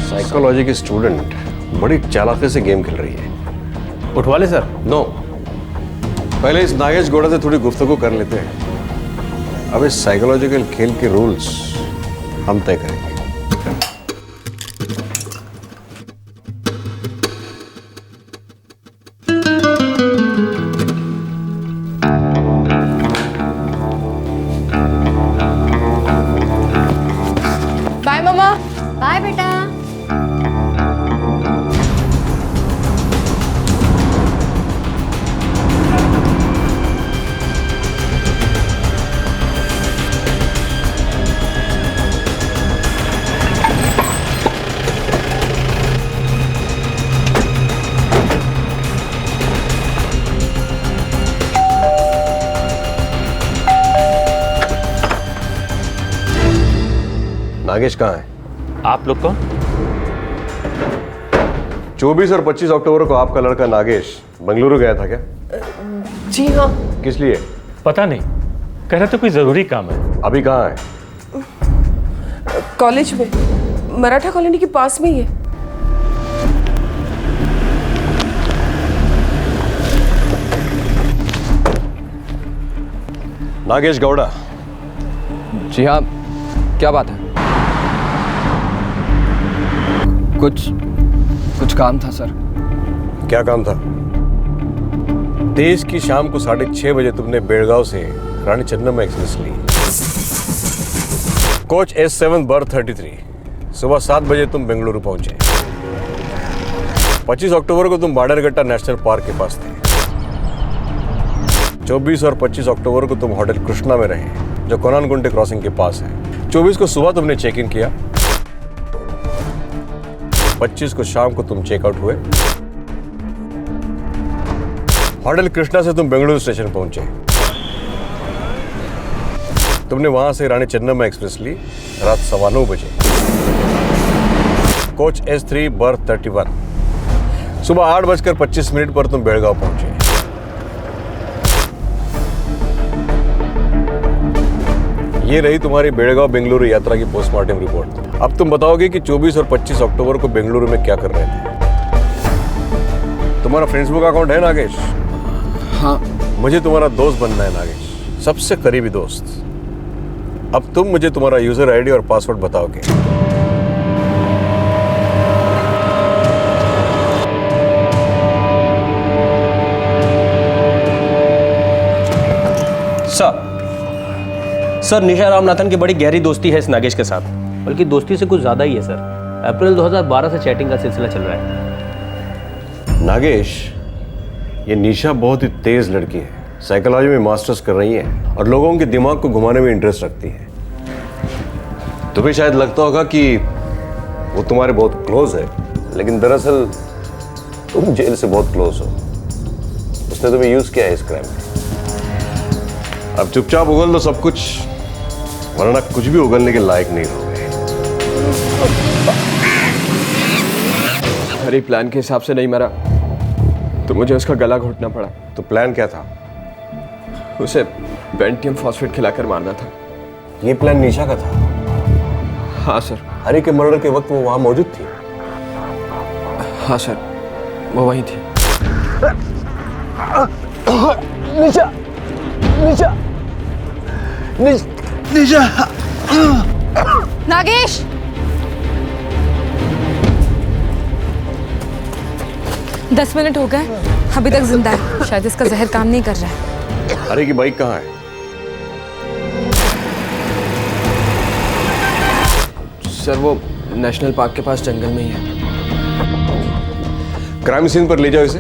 साइकोलॉजी की स्टूडेंट बड़ी चालाकी से गेम खेल रही है। उठवा ले सर। नो, पहले इस नागेश गौड़ा से थोड़ी गुफ्तगू कर लेते हैं। अब इस साइकोलॉजिकल खेल के रूल्स हम तय करेंगे। बाय मम्मा। बाय बेटा। नागेश कहाँ है? आप लोग कौन? 24 और 25 अक्टूबर को आपका लड़का नागेश बेंगलुरु गया था क्या? जी हाँ। किस लिए? पता नहीं, कह रहे थे कोई जरूरी काम है। अभी कहाँ है? कॉलेज में, मराठा कॉलोनी के पास में ही है। नागेश गौड़ा। जी हाँ, क्या बात है? कुछ काम था सर। क्या काम था? 23 की शाम को 6:30 बजे तुमने बेड़गांव से रानी चन्नम्मा एक्सप्रेस ली। Coach S7 berth 33। सुबह 7 बजे तुम बेंगलुरु पहुंचे। 25 अक्टूबर को तुम बानेरघट्टा नेशनल पार्क के पास थे। 24 और 25 अक्टूबर को तुम होटल कृष्णा में रहे, जो कोनान कुंटे क्रॉसिंग के पास है। 24 को सुबह तुमने चेक इन किया। 25 को शाम को तुम चेकआउट हुए। होटल कृष्णा से तुम बेंगलुरु स्टेशन पहुंचे। तुमने वहां से रानी चन्नम्मा एक्सप्रेस ली रात 9:15 बजे। Coach S3 birth 31। सुबह 8:25 पर तुम बेड़गांव पहुंचे। ये रही तुम्हारी बेड़गांव बेंगलुरु यात्रा की पोस्टमार्टम रिपोर्ट। अब तुम बताओगे कि 24 और 25 अक्टूबर को बेंगलुरु में क्या कर रहे थे। तुम्हारा फेसबुक अकाउंट है नागेश? हाँ। मुझे तुम्हारा दोस्त बनना है नागेश, सबसे करीबी दोस्त। अब तुम मुझे तुम्हारा यूजर आईडी और पासवर्ड बताओगे। सर निशा रामनाथन की बड़ी गहरी दोस्ती है इस नागेश के साथ, बल्कि दोस्ती से कुछ ज़्यादा ही है सर। अप्रैल 2012 से चैटिंग का सिलसिला चल रहा है। नागेश, ये निशा बहुत ही तेज लड़की है, साइकोलॉजी में मास्टर्स कर रही है और लोगों के दिमाग को घुमाने में इंटरेस्ट रखती है। तुम्हें शायद लगता होगा कि वो तुम्हारे बहुत क्लोज है, लेकिन दरअसल तुम जेल से बहुत क्लोज हो। उसने तुम्हें यूज किया है इस क्राइम में। अब चुपचाप उगल दो सब कुछ, वरना कुछ भी उगलने के लायक नहीं रहोगे। हरी प्लान के हिसाब से नहीं मरा तो मुझे उसका गला घोटना पड़ा। तो प्लान क्या था? उसे बेंटियम फॉस्फेट खिलाकर मारना था। ये प्लान निशा का था? हाँ सर। हरी के मर्डर के वक्त वो वहां मौजूद थी? हाँ सर, वो वहीं थी। निशा निशा निशा नागेश, दस मिनट हो गए, अभी तक जिंदा है। शायद इसका जहर काम नहीं कर रहा है। हरी की बाइक कहाँ है? सर वो नेशनल पार्क के पास जंगल में ही है। क्राइम सीन पर ले जाओ इसे,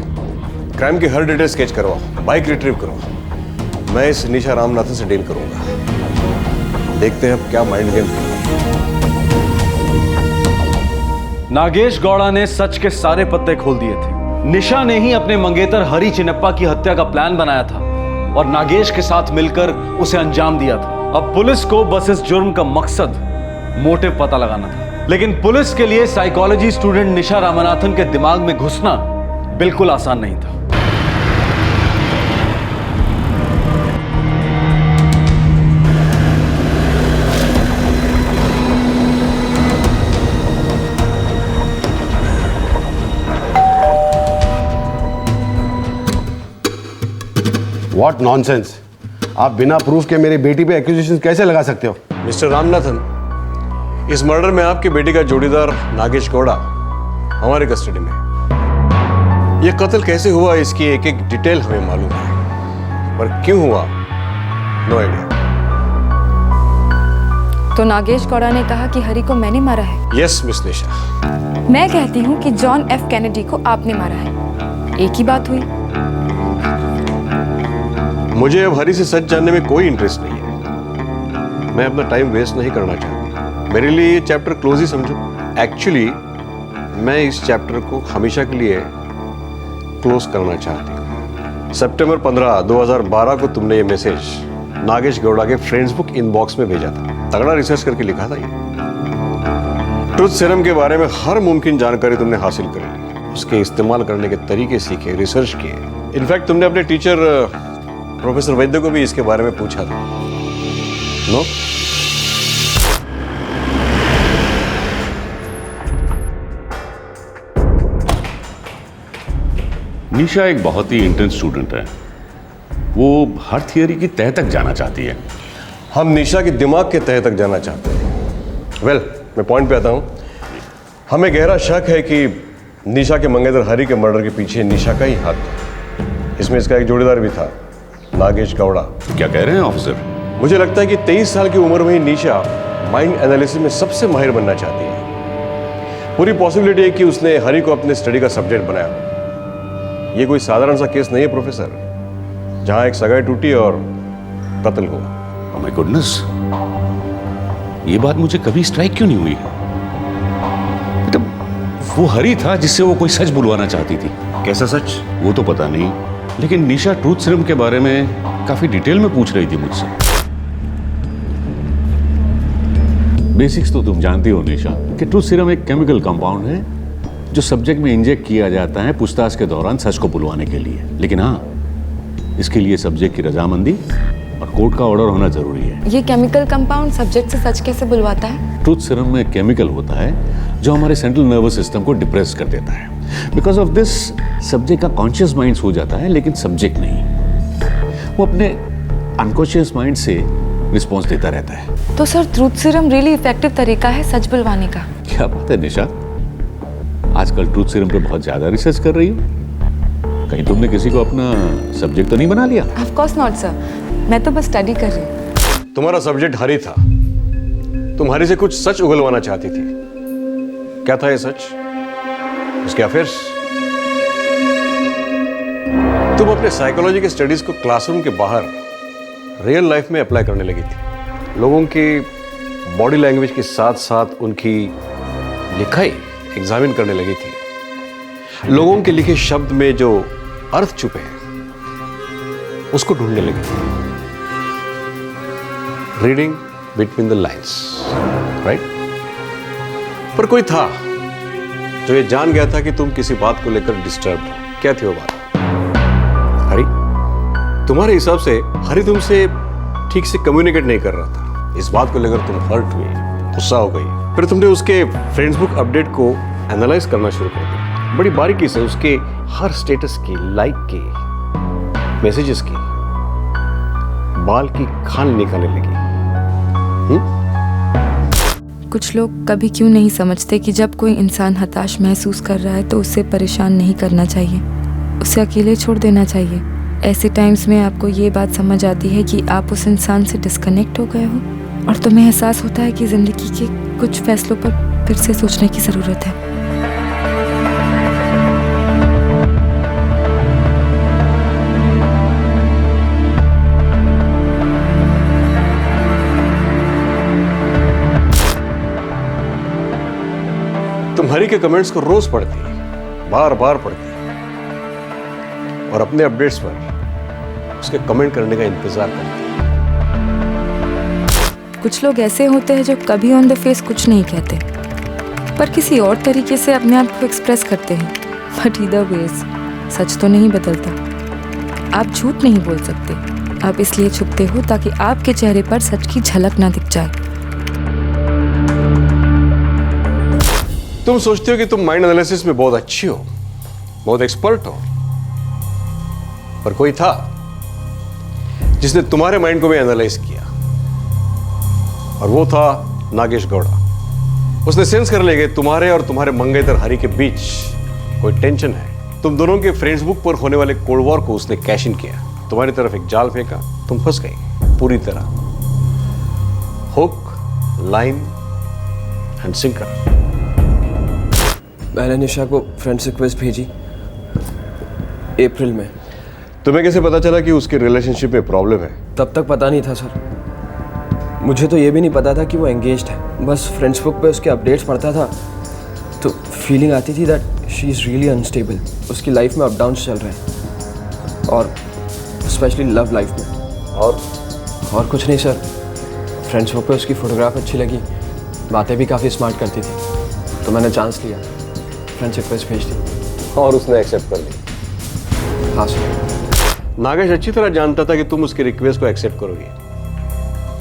क्राइम की हर डिटेल स्केच करवाओ, बाइक रिट्रीव करवाओ। मैं इस निशा रामनाथन से डील करूंगा। देखते हैं अब क्या माइंड गेम। नागेश गौड़ा ने सच के सारे पत्ते खोल दिए थे। निशा ने ही अपने मंगेतर हरी चिन्नप्पा की हत्या का प्लान बनाया था और नागेश के साथ मिलकर उसे अंजाम दिया था। अब पुलिस को बस इस जुर्म का मकसद, मोटिव पता लगाना था। लेकिन पुलिस के लिए साइकोलॉजी स्टूडेंट निशा रामनाथन के दिमाग में घुसना बिल्कुल आसान नहीं था। What nonsense! आप बिना प्रूफ के मेरी बेटी पे एक्यूजेशन कैसे लगा सकते हो? मिस्टर रामनाथन, इस मर्डर में आपकी बेटी का जोड़ीदार नागेश गौड़ा हमारे कस्टडी में। यह कत्ल कैसे हुआ इसकी एक एक डिटेल हमें मालूम है, पर क्यों हुआ नो आइडिया। तो नागेश गौड़ा ने कहा कि हरी को मैंने मारा है। यस मिस निशा। मैं कहती हूँ कि जॉन एफ कैनेडी को आपने मारा है। एक ही बात हुई। मुझे अब हरी से सच जानने में कोई इंटरेस्ट नहीं है। मैं अपना टाइम वेस्ट नहीं करना चाहता। मेरे लिए ये चैप्टर क्लोज ही समझो। एक्चुअली मैं इस चैप्टर को हमेशा के लिए क्लोज करना चाहती हूँ। सितंबर 15, 2012 को तुमने ये मैसेज नागेश गौड़ा के फ्रेंड्स बुक इनबॉक्स में भेजा था। तगड़ा रिसर्च करके लिखा था ये। ट्रुथ सीरम के बारे में हर मुमकिन जानकारी तुमने हासिल कर ली, उसके इस्तेमाल करने के तरीके सीखे, रिसर्च किए। इनफैक्ट तुमने अपने टीचर प्रोफेसर वैद्य को भी इसके बारे में पूछा था। नो? निशा एक बहुत ही इंटेंस स्टूडेंट है। वो हर थियरी की तह तक जाना चाहती है। हम निशा के दिमाग के तह तक जाना चाहते हैं। वेल, मैं पॉइंट पे आता हूं। हमें गहरा शक है कि निशा के मंगेतर हरी के मर्डर के पीछे निशा का ही हाथ था। इसमें इसका एक जोड़ीदार भी था, नागेश गौड़ा। क्या कह रहे हैं ऑफिसर? मुझे लगता है कि 23 साल की उम्र में ही निशा माइंड एनालिसिस में सबसे माहिर बनना चाहती है। पूरी पॉसिबिलिटी है कि उसने हरी को अपने स्टडी का सब्जेक्ट बनाया। ये कोई साधारण सा केस नहीं है प्रोफेसर, जहां एक सगाई टूटी और कत्ल हुआ। ओह माय गुडनेस, ये बात मुझे कभी स्ट्राइक क्यों नहीं हुई? मतलब वो हरी था जिससे वो कोई सच बुलवाना चाहती थी। कैसा सच वो तो पता नहीं, लेकिन निशा ट्रूथ सीरम के बारे में काफी डिटेल में पूछ रही थी मुझसे। बेसिक्स तो तुम जानती हो निशा कि ट्रूथ सीरम एक केमिकल कंपाउंड है जो सब्जेक्ट में इंजेक्ट किया जाता है पूछताछ के दौरान सच को बुलवाने के लिए। लेकिन हाँ, इसके लिए सब्जेक्ट की रजामंदी और कोर्ट का ऑर्डर होना जरूरी है। ये केमिकल कंपाउंड सब्जेक्ट से सच कैसे बुलवाता है? ट्रूथ सीरम में केमिकल होता है जो हमारे सेंट्रल नर्वस सिस्टम को डिप्रेस कर देता है। बिकॉज ऑफ दिस सब्जेक्ट का कॉन्शियस माइंड हो जाता है, लेकिन सब्जेक्ट नहीं। वो अपने अनकॉन्शियस माइंड से रिस्पॉन्स देता रहता है। तो sir truth serum really effective तरीका है सच बुलवाने का? क्या बात है निशा, आजकल ट्रूथ सीरम पे बहुत ज्यादा रिसर्च कर रही हो। कहीं तुमने किसी को अपना सब्जेक्ट तो नहीं बना लिया? ऑफ कोर्स नॉट सर, मैं तो बस स्टडी कर रही हूँ। तुम्हारा सब्जेक्ट हरी था, तुम हरी से कुछ सच उगलवाना चाहती थी। क्या था ये सच? उसके अफेयर्स? तुम अपने साइकोलॉजी के स्टडीज को क्लासरूम के बाहर रियल लाइफ में अप्लाई करने लगी थी। लोगों की बॉडी लैंग्वेज के साथ साथ उनकी लिखाई एग्जामिन करने लगी थी। लोगों के लिखे शब्द में जो अर्थ छुपे हैं उसको ढूंढने लगी थी। Reading between the lines, right? पर कोई था जो ये जान गया था कि तुम किसी बात को लेकर डिस्टर्ब हो। क्या थी वो बात? हरी। तुम्हारे हिसाब से हरी तुमसे ठीक से कम्युनिकेट नहीं कर रहा था। इस बात को लेकर तुम हर्ट हुई, गुस्सा हो गई। फिर तुमने उसके फेसबुक अपडेट को एनालाइज करना शुरू कर दिया। बड़ी बारीकी से उसके हर स्टेटस की, लाइक की, मैसेजेस की बाल की खाल निकालने लगी। कुछ लोग कभी क्यों नहीं समझते कि जब कोई इंसान हताश महसूस कर रहा है तो उसे परेशान नहीं करना चाहिए, उसे अकेले छोड़ देना चाहिए। ऐसे टाइम्स में आपको ये बात समझ आती है कि आप उस इंसान से डिस्कनेक्ट हो गए हो और तुम्हें एहसास होता है कि ज़िंदगी के कुछ फैसलों पर फिर से सोचने की ज़रूरत है। तुम हरी के कमेंट्स को रोज पढ़ती, बार बार पढ़ती और अपने अपडेट्स पर उसके कमेंट करने का इंतजार करती। कुछ लोग ऐसे होते हैं जो कभी ऑन द फेस कुछ नहीं कहते पर किसी और तरीके से अपने आप को एक्सप्रेस करते हैं। बट ईदर वेज सच तो नहीं बदलता। आप झूठ नहीं बोल सकते, आप इसलिए छुपते हो ताकि आपके चेहरे पर सच की झलक ना दिख जाए। तुम सोचते हो कि तुम माइंड एनालिसिस में बहुत अच्छी हो, बहुत एक्सपर्ट हो, पर कोई था जिसने तुम्हारे माइंड को भी एनालाइज किया और वो था नागेश गौड़ा। उसने सेंस कर लिया कि तुम्हारे और तुम्हारे मंगेतर हरी के बीच कोई टेंशन है। तुम दोनों के फेसबुक पर होने वाले कोल्ड वॉर को उसने कैश इन किया, तुम्हारी तरफ एक जाल फेंका, तुम फंस गई पूरी तरह। Hook, line and sinker. मैंने निशा को फ्रेंड्स रिक्वेस्ट भेजी अप्रैल में। तुम्हें कैसे पता चला कि उसके रिलेशनशिप में प्रॉब्लम है? तब तक पता नहीं था सर। मुझे तो ये भी नहीं पता था कि वो एंगेज्ड है। बस फेसबुक पे उसके अपडेट्स पढ़ता था तो फीलिंग आती थी that she is really unstable. उसकी लाइफ में अप डाउन्स चल रहे हैं और स्पेशली लव लाइफ में। और कुछ नहीं सर, फेसबुक पे उसकी फ़ोटोग्राफ अच्छी लगी, बातें भी काफ़ी स्मार्ट करती थी, तो मैंने चांस लिया, फ्रेंड्स रिक्वेस्ट भेज दी और उसने एक्सेप्ट कर ली। हाँ सर। नागेश अच्छी तरह जानता था कि तुम उसकी रिक्वेस्ट को एक्सेप्ट करोगे।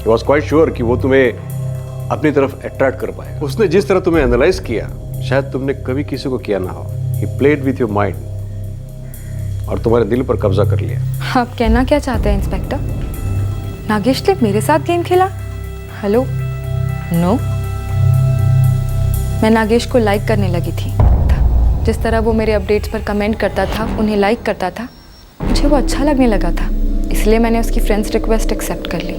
He was quite sure कि वो तुम्हें अपनी तरफ अट्रैक्ट कर पाएगा। उसने जिस तरह तुम्हें एनालाइज किया शायद तुमने कभी किसी को किया ना हो। He played with your mind और तुम्हारे दिल पर कब्जा कर लिया। आप कहना क्या चाहते हैं इंस्पेक्टर? नागेश ने मेरे साथ गेम खेला? Hello, no. मैं नागेश को लाइक करने लगी थी। जिस तरह वो मेरे अपडेट्स पर कमेंट करता था, उन्हें लाइक करता था, मुझे वो अच्छा लगने लगा था, इसलिए मैंने उसकी फ्रेंड्स रिक्वेस्ट एक्सेप्ट कर ली।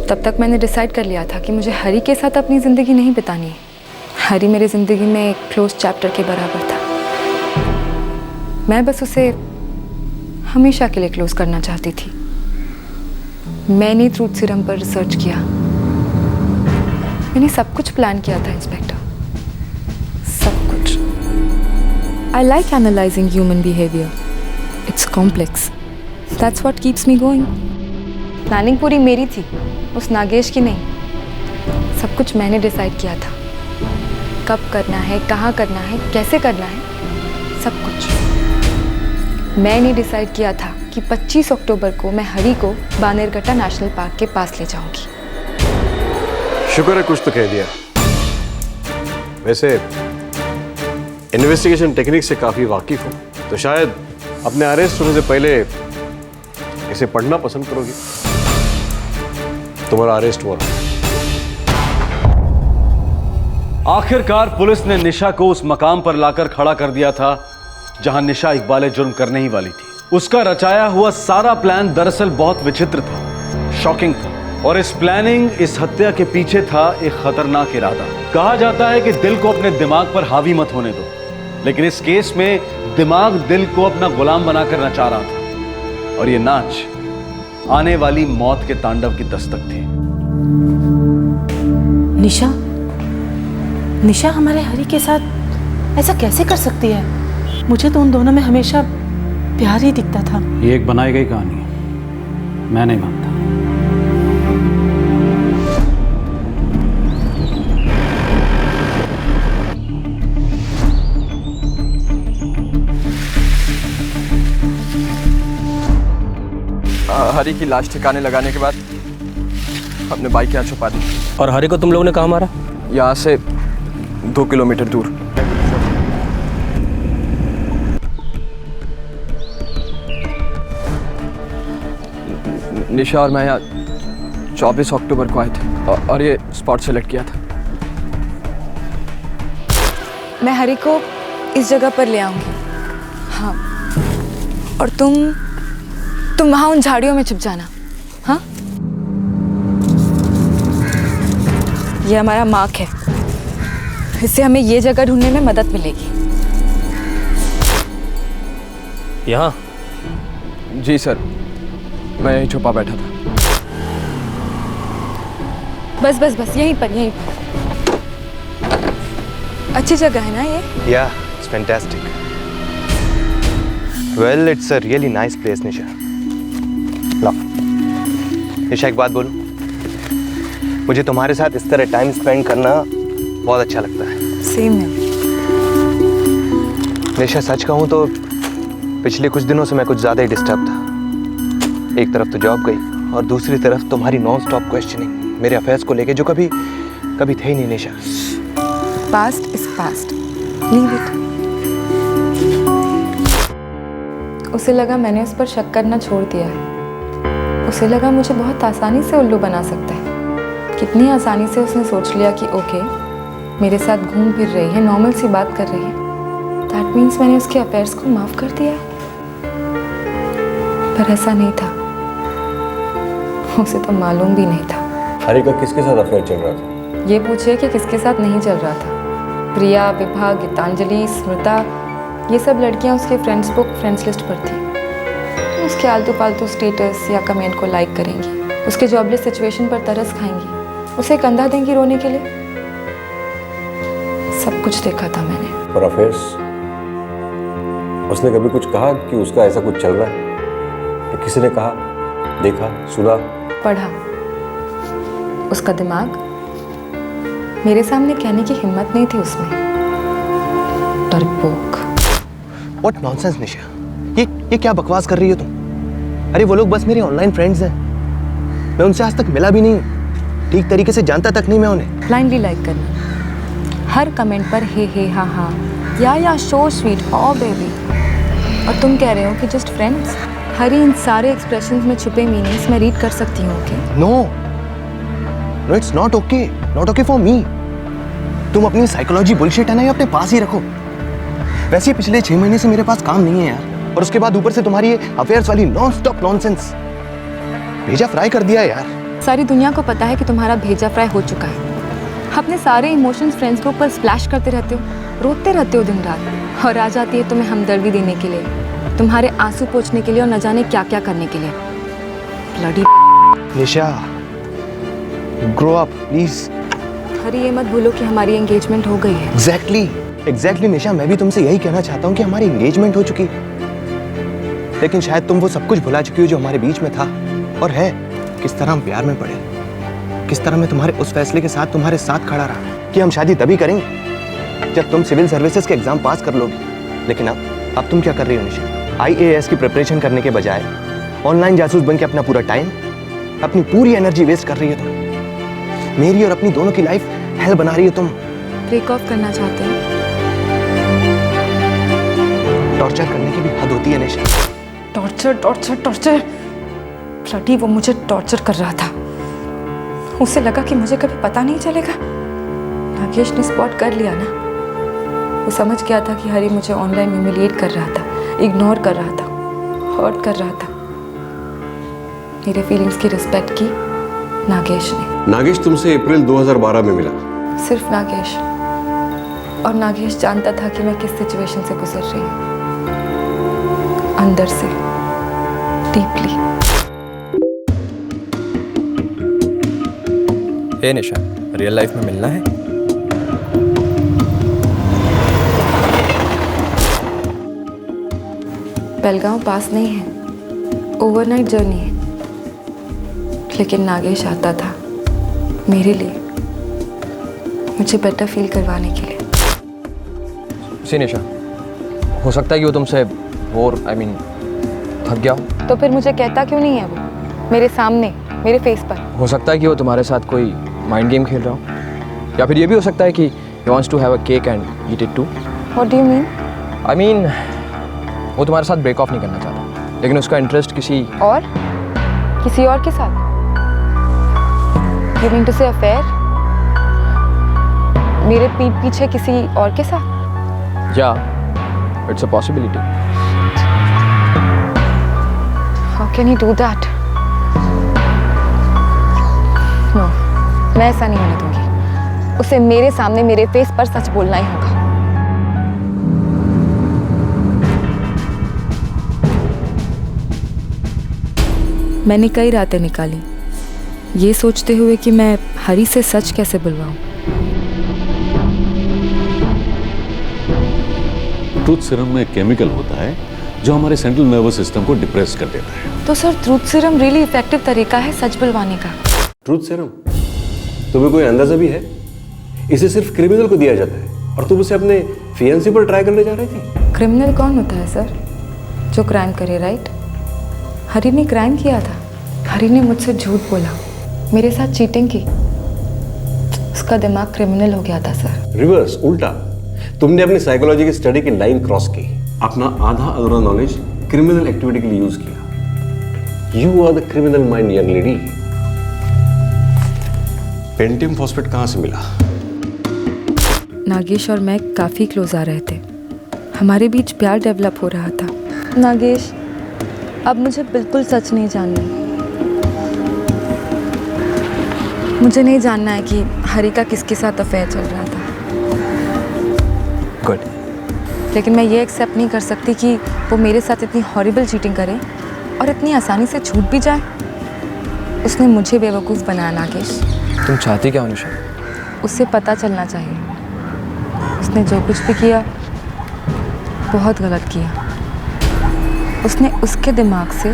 तब तक मैंने डिसाइड कर लिया था कि मुझे हरी के साथ अपनी ज़िंदगी नहीं बितानी है। हरी मेरी ज़िंदगी में एक क्लोज चैप्टर के बराबर था। मैं बस उसे हमेशा के लिए क्लोज करना चाहती थी। मैंने ट्रूथ सीरम पर रिसर्च किया, मैंने सब कुछ प्लान किया था इंस्पेक्टर, सब कुछ। I like analyzing human behavior. It's complex. That's what keeps me going. Planning पूरी मेरी थी, उस नागेश की नहीं। सब कुछ मैंने डिसाइड किया था, कब करना है, कहाँ करना है, कैसे करना है, सब कुछ मैंने डिसाइड किया था कि 25 अक्टूबर को मैं हरी को बानेरघट्टा नेशनल पार्क के पास ले जाऊंगी। शुक्र है कुछ तो कह दिया। वैसे इन्वेस्टिगेशन टेक्निक से काफ़ी वाकिफ हूँ, तो शायद अपने अरेस्ट होने से पहले इसे पढ़ना पसंद करोगी? तुम्हारा अरेस्ट वारंट। आखिरकार पुलिस ने निशा को उस मकाम पर लाकर खड़ा कर दिया था जहां निशा इकबाल जुर्म करने ही वाली थी। उसका रचाया हुआ सारा प्लान दरअसल बहुत विचित्र था, शॉकिंग था, और इस प्लानिंग, इस हत्या के पीछे था एक खतरनाक इरादा। कहा जाता है कि दिल को अपने दिमाग पर हावी मत होने दो, लेकिन इस केस में दिमाग दिल को अपना गुलाम बनाकर नचा रहा था, और ये नाच आने वाली मौत के तांडव की दस्तक थी। निशा हमारे हरी के साथ ऐसा कैसे कर सकती है? मुझे तो उन दोनों में हमेशा प्यार ही दिखता था। ये एक बनाई गई कहानी है, मैं नहीं मानता। हरी की लाश ठिकाने लगाने के बाद हमने बाइक यहाँ छुपा दी। और हरी को तुम लोगों ने कहाँ मारा? यहाँ से 2 किलोमीटर दूर। निशा और मैं यहाँ 24 अक्टूबर को आए थे और ये स्पॉट सेलेक्ट किया था। मैं हरी को इस जगह पर ले आऊंगी। हाँ, और तुम वहां उन झाड़ियों में छुप जाना। हाँ, ये हमारा मार्क है, इससे हमें ये जगह ढूंढने में मदद मिलेगी। यहाँ? जी सर, मैं यहीं छुपा बैठा था। बस यहीं पर। अच्छी जगह है ना ये? Yeah, it's fantastic. Well, it's a really nice place, निशा। लो, निशा एक बात बोलूं? मुझे तुम्हारे साथ इस तरह टाइम स्पेंड करना बहुत अच्छा लगता है। सेम है। निशा सच कहूं तो पिछले कुछ दिनों से मैं कुछ ज़्यादा ही डिस्टर्ब था। एक तरफ तो जॉब गई और दूसरी तरफ तुम्हारी नॉन स्टॉप क्वेश्चनिंग मेरे अफेयर्स को लेके, जो कभी थे ही नहीं निशा। Past is past. Leave it. उसे लगा मैंने उस पर शक करना छोड़ दिया है। उसे लगा मुझे बहुत आसानी से उल्लू बना सकता है। कितनी आसानी से उसने सोच लिया कि ओके, मेरे साथ घूम फिर रही है, नॉर्मल सी बात कर रही है, दैट मीन्स मैंने उसके अफेयर्स को माफ कर दिया। पर ऐसा नहीं था, उसे तो मालूम भी नहीं था। हरी का किसके साथ अफेयर चल रहा था? ये पूछिए कि किसके साथ नहीं चल रहा था। प्रिया, विभा, गीतांजलि, स्मृता, ये सब लड़कियां उसके फ्रेंड्स लिस्ट पर थी। उसके आलतू फालतू स्टेटस या कमेंट को लाइक करेंगी, उसके जॉबलेस सिचुएशन पर तरस खाएंगी, उसे कंधा देंगी रोने के लिए। सब कुछ देखा था मैंने। पर अफेयर्स, उसने कभी कुछ कहा कि उसका ऐसा कुछ चल रहा है? कि किसी ने कहा, देखा, सुना, पढ़ा? उसका दिमाग मेरे सामने कहने की हिम्मत नहीं थी उसमें। डरपोक। What nonsense निशा, ये क्या बकवास कर रही हो तुम? अरे वो लोग बस मेरे ऑनलाइन फ्रेंड्स हैं। मैं उनसे आज तक मिला भी नहीं, ठीक तरीके से जानता तक नहीं मैं उन्हें। ब्लाइंडली लाइक करना, हर कमेंट पर हे हाँ या शो स्वीट ओ बेबी। और तुम कह रहे हो कि जस्ट फ्रेंड्स? हरी, इन सारे एक्सप्रेशंस में छुपे मीनिंग्स मैं रीड कर सकती हूँ। Okay? No, it's not okay for me. तुम अपनी साइकोलॉजी बुलशिट है ना, ये अपने पास ही रखो। वैसे पिछले 6 महीने से मेरे पास काम नहीं है यार, और उसके बाद ऊपर से तुम्हारी ये अफेयर्स वाली नॉन स्टॉप नॉनसेंस। भेजा फ्राई कर दिया यार। सारी दुनिया को पता है कि तुम्हारा भेजा फ्राई हो चुका है। अपने सारे इमोशंस फ्रेंड्स ग्रुप पर स्प्लैश करते रहते हो, रोते रहते हो दिन रात, और आ जाती है तुम्हें हमदर्दी देने के लिए, तुम्हारे आंसू पोंछने के लिए और न जाने क्या क्या करने के लिए। Bloody Nisha, grow up please. Hari, ये मत भूलो कि हमारी एंगेजमेंट हो गई है। एग्जैक्टली निशा, मैं भी तुमसे यही कहना चाहता हूँ कि हमारी एंगेजमेंट हो चुकी, लेकिन शायद तुम वो सब कुछ भुला चुकी हो जो हमारे बीच में था और है। किस तरह हम प्यार में पड़े, किस तरह मैं तुम्हारे उस फैसले के साथ तुम्हारे साथ खड़ा रहा कि हम शादी तभी करेंगे जब तुम सिविल सर्विसेज के एग्जाम पास कर लोगी। लेकिन अब तुम क्या कर रही हो निशा? IAS की प्रिपरेशन करने के बजाय ऑनलाइन जासूस बन के अपना पूरा टाइम, अपनी पूरी एनर्जी वेस्ट कर रही हो तुम। मेरी और अपनी दोनों की लाइफ हेल बना रही हो तुम। ब्रेक ऑफ करना चाहते हो? टॉर्चर करने की भी हद होती है निशा। टॉर्चर ब्लडी वो मुझे टॉर्चर कर रहा था। उसे लगा कि मुझे कभी पता नहीं चलेगा। नागेश ने स्पॉट कर लिया ना। वो समझ गया था कि हरी मुझे ऑनलाइन ह्यूमिलिएट कर रहा था, इग्नोर कर रहा था, हर्ट कर रहा था। मेरे फीलिंग्स की रिस्पेक्ट की नागेश ने। नागेश तुमसे अप्रैल 2012 में मिला? सिर्फ नागेश। और नागेश जानता था कि मैं किस सिचुएशन से गुजर रही हूँ, अंदर से, डीपली। हे निशा, रियल लाइफ में मिलना है? बेलगांव पास नहीं है, ओवरनाइट जर्नी है। लेकिन नागेश आता था मेरे लिए, मुझे बेटर फील करवाने के लिए। सी निशा, हो सकता है कि वो तुमसे थक गया हो। तो फिर मुझे कहता क्यों नहीं है वो, मेरे सामने, मेरे फेस पर? हो सकता है कि वो तुम्हारे साथ कोई माइंड गेम खेल रहा हो, या फिर ये भी हो सकता है कि he wants to have a cake and eat it too. What do you mean? I mean, वो तुम्हारे साथ ब्रेक ऑफ नहीं करना चाहता, लेकिन उसका इंटरेस्ट किसी और के साथ। You mean to say affair? मेरे पीठ पीछे किसी और के साथ? Yeah, it's a possibility. How can he do that? No, मैं ऐसा नहीं होने दूंगी। उसे मेरे सामने, मेरे फेस पर सच बोलना ही होगा। मैंने कई रातें निकाली ये सोचते हुए कि मैं हरी से सच कैसे बुलवाऊं। ट्रूथ सीरम में केमिकल होता है जो हमारे सेंट्रल नर्वस सिस्टम को डिप्रेस कर देता है। तो sir, truth serum really effective तरीका है सच बुलवाने का? Truth serum? तुम्हें कोई अंदाजा भी है? इसे सिर्फ क्रिमिनल को दिया जाता है और तुम उसे अपने फियांसी पर ट्राई करने जा रही थी। क्रिमिनल कौन होता है सर? जो क्राइम करे, राइट? हरी ने क्राइम किया था। हरी ने मुझसे झूठ बोला, मेरे साथ चीटिंग की। उसका दिमाग क्रिमिनल हो गया था सर। रिवर्स, उल्टा। तुमने अपनी साइकोलॉजी की स्टडी की लाइन क्रॉस की, अपना आधा अधूरा नॉलेज क्रिमिनल एक्टिविटी के लिए यूज किया। You are the criminal mind young lady. पेंटियम फॉस्फेट कहां से मिला? नागेश और मैं काफी क्लोज आ रहे थे, हमारे बीच प्यार डेवलप हो रहा था। नागेश, अब मुझे बिल्कुल सच नहीं जानना। मुझे नहीं जानना है कि हरी का किसके साथ अफेयर चल रहा था। गुड। लेकिन मैं ये एक्सेप्ट नहीं कर सकती कि वो मेरे साथ इतनी हॉरिबल चीटिंग करे और इतनी आसानी से छूट भी जाए। उसने मुझे बेवकूफ़ बनाया नागेश। तुम चाहती क्या हो निशा? उससे पता चलना चाहिए उसने जो कुछ भी किया बहुत गलत किया। उसने उसके दिमाग से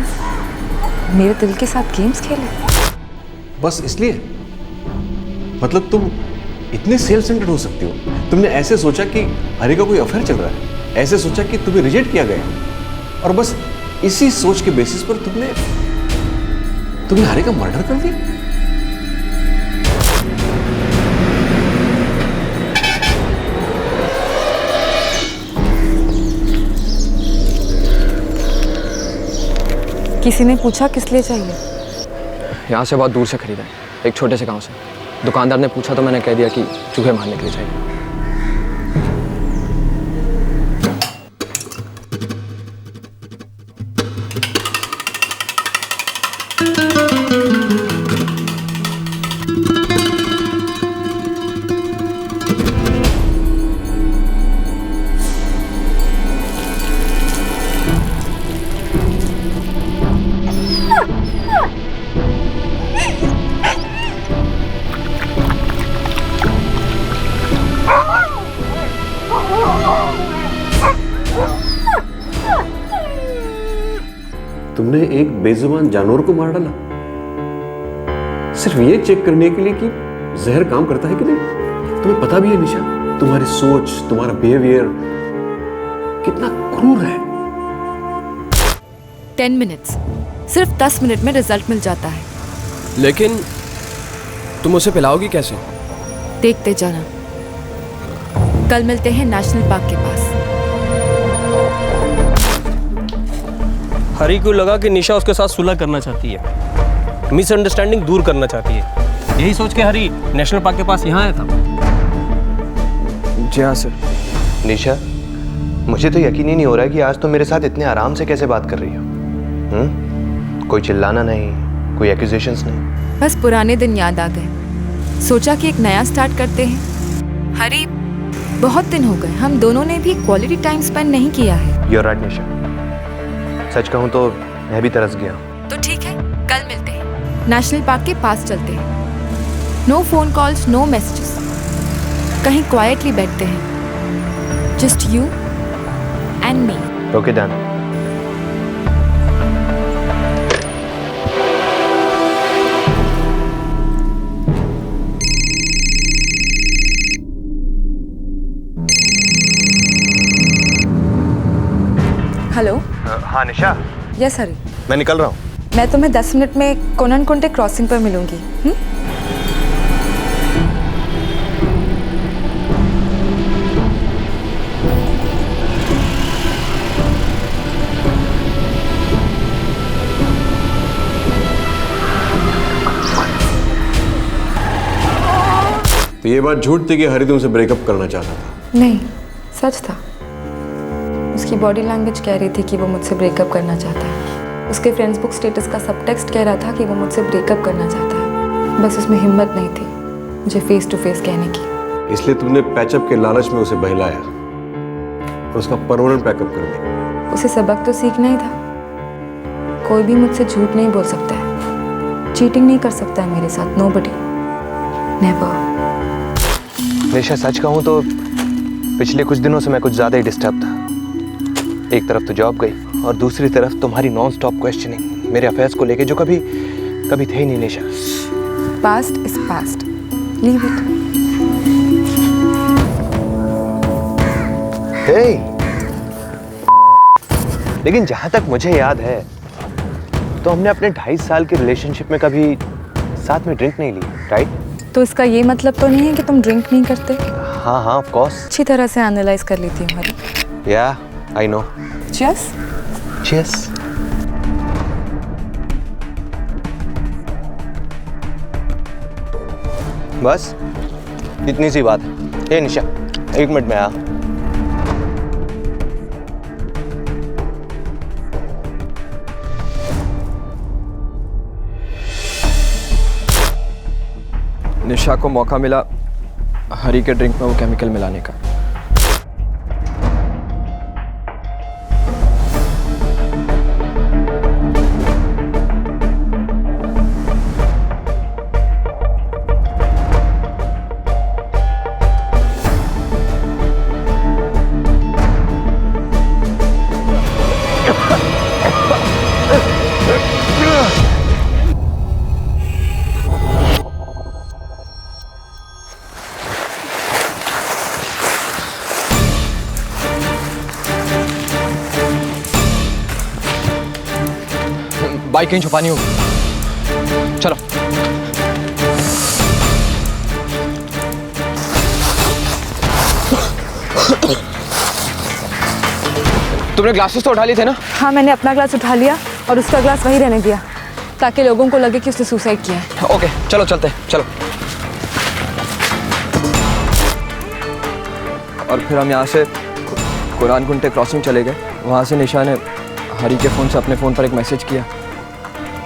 मेरे दिल के साथ गेम्स खेले। बस इसलिए? मतलब तुम इतने सेल्फ सेंटर्ड हो सकती हो? तुमने ऐसे सोचा कि हरी का कोई अफेयर चल रहा है, ऐसे सोचा कि तुम्हें रिजेक्ट किया गया, और बस इसी सोच के बेसिस पर तुमने हरी का मर्डर कर दिया? किसी ने पूछा किस लिए चाहिए? यहाँ से बहुत दूर से खरीदा है, एक छोटे से गांव से। दुकानदार ने पूछा तो मैंने कह दिया कि चूहे मारने के लिए चाहिए। तुमने एक बेजुबान जानवर को मार डाला सिर्फ ये चेक करने के लिए कि जहर काम करता है कि नहीं। तुम्हें पता भी है निशा, तुम्हारी सोच, तुम्हारा बिहेवियर कितना क्रूर है। 10 मिनट्स, सिर्फ 10 मिनट में रिजल्ट मिल जाता है। लेकिन तुम उसे पिलाओगी कैसे? देखते जाना। कल मिलते हैं नेशनल पार्क के पास। हरी को लगा कि निशा उसके साथ सुलह करना चाहती है, मिसअंडरस्टैंडिंग दूर करना चाहती है। यही सोच के हरी नेशनल पार्क के पास यहाँ आया था। जी हाँ सर। निशा, मुझे तो यकीन ही नहीं हो रहा है कि आज तो मेरे साथ इतने आराम से कैसे बात कर रही हो। कोई चिल्लाना नहीं, कोई एक्यूजेशंस नहीं। बस पुराने दिन याद आ गए, सोचा कि एक नया स्टार्ट करते हैं। हरी, बहुत दिन हो गए, हम दोनों ने भी क्वालिटी टाइम स्पेंड नहीं किया है। You're right, निशा। सच कहूँ तो मैं भी तरस गया। तो ठीक है, कल मिलते हैं, नेशनल पार्क के पास चलते हैं। No phone calls, no messages, कहीं क्वाइटली बैठते हैं, just you and me. Okay done. Hello. हाँ निशा। यस हरी। मैं निकल रहा हूँ। मैं तुम्हें 10 मिनट में कोननकुंटे क्रॉसिंग पर मिलूंगी। तो ये बात झूठ थी कि हरी तुमसे ब्रेकअप करना चाहता था? नहीं, सच था। उसकी बॉडी लैंग्वेज कह रही थी कि वो मुझसे ब्रेकअप करना चाहता है। उसके फ्रेंड्स बुक स्टेटस का सब टेक्स्ट कह रहा था कि वो मुझसे ब्रेकअप करना चाहता है। बस उसमें हिम्मत नहीं थी मुझे फेस टू फेस कहने की। इसलिए तुमने पैचअप के लालच में उसे बहलाया और उसका परमानेंट पैकअप कर दिया। उसे सबक तो सीखना ही था। कोई भी मुझसे झूठ नहीं बोल सकता है, चीटिंग नहीं कर सकता है मेरे साथ। Nobody, never. निशा, सच कहूँ तो पिछले कुछ दिनों से मैं कुछ ज़्यादा ही डिस्टर्ब था। एक तरफ तो जॉब गई और दूसरी तरफ तुम्हारी नॉन स्टॉप क्वेश्चनिंग मेरे अफेयर्स को लेके, जो कभी थे ही नहीं। Nisha, past is past, leave it. Hey, लेकिन जहां तक मुझे याद है तो हमने अपने 2.5 साल के रिलेशनशिप में कभी साथ में ड्रिंक नहीं ली, राइट? तो इसका ये मतलब तो नहीं है कि तुम ड्रिंक नहीं करते? हाँ हाँ, ऑफ कोर्स। अच्छी तरह से एनालाइज कर लेती हूँ हरी। या, आई नो। Cheers. Cheers. बस इतनी सी बात है। ए निशा, 1 मिनट में आ। निशा को मौका मिला हरी के ड्रिंक में वो केमिकल मिलाने का। बाइक कहीं छुपानी होगी, चलो। तुमने ग्लासेस तो उठा लिए थे ना? हाँ, मैंने अपना ग्लास उठा लिया और उसका ग्लास वहीं रहने दिया ताकि लोगों को लगे कि उसने सुसाइड किया है। ओके, चलो चलते, चलो। और फिर हम यहाँ से कोननकुंटे क्रॉसिंग चले गए। वहाँ से निशा ने हरी के फ़ोन से अपने फ़ोन पर एक मैसेज किया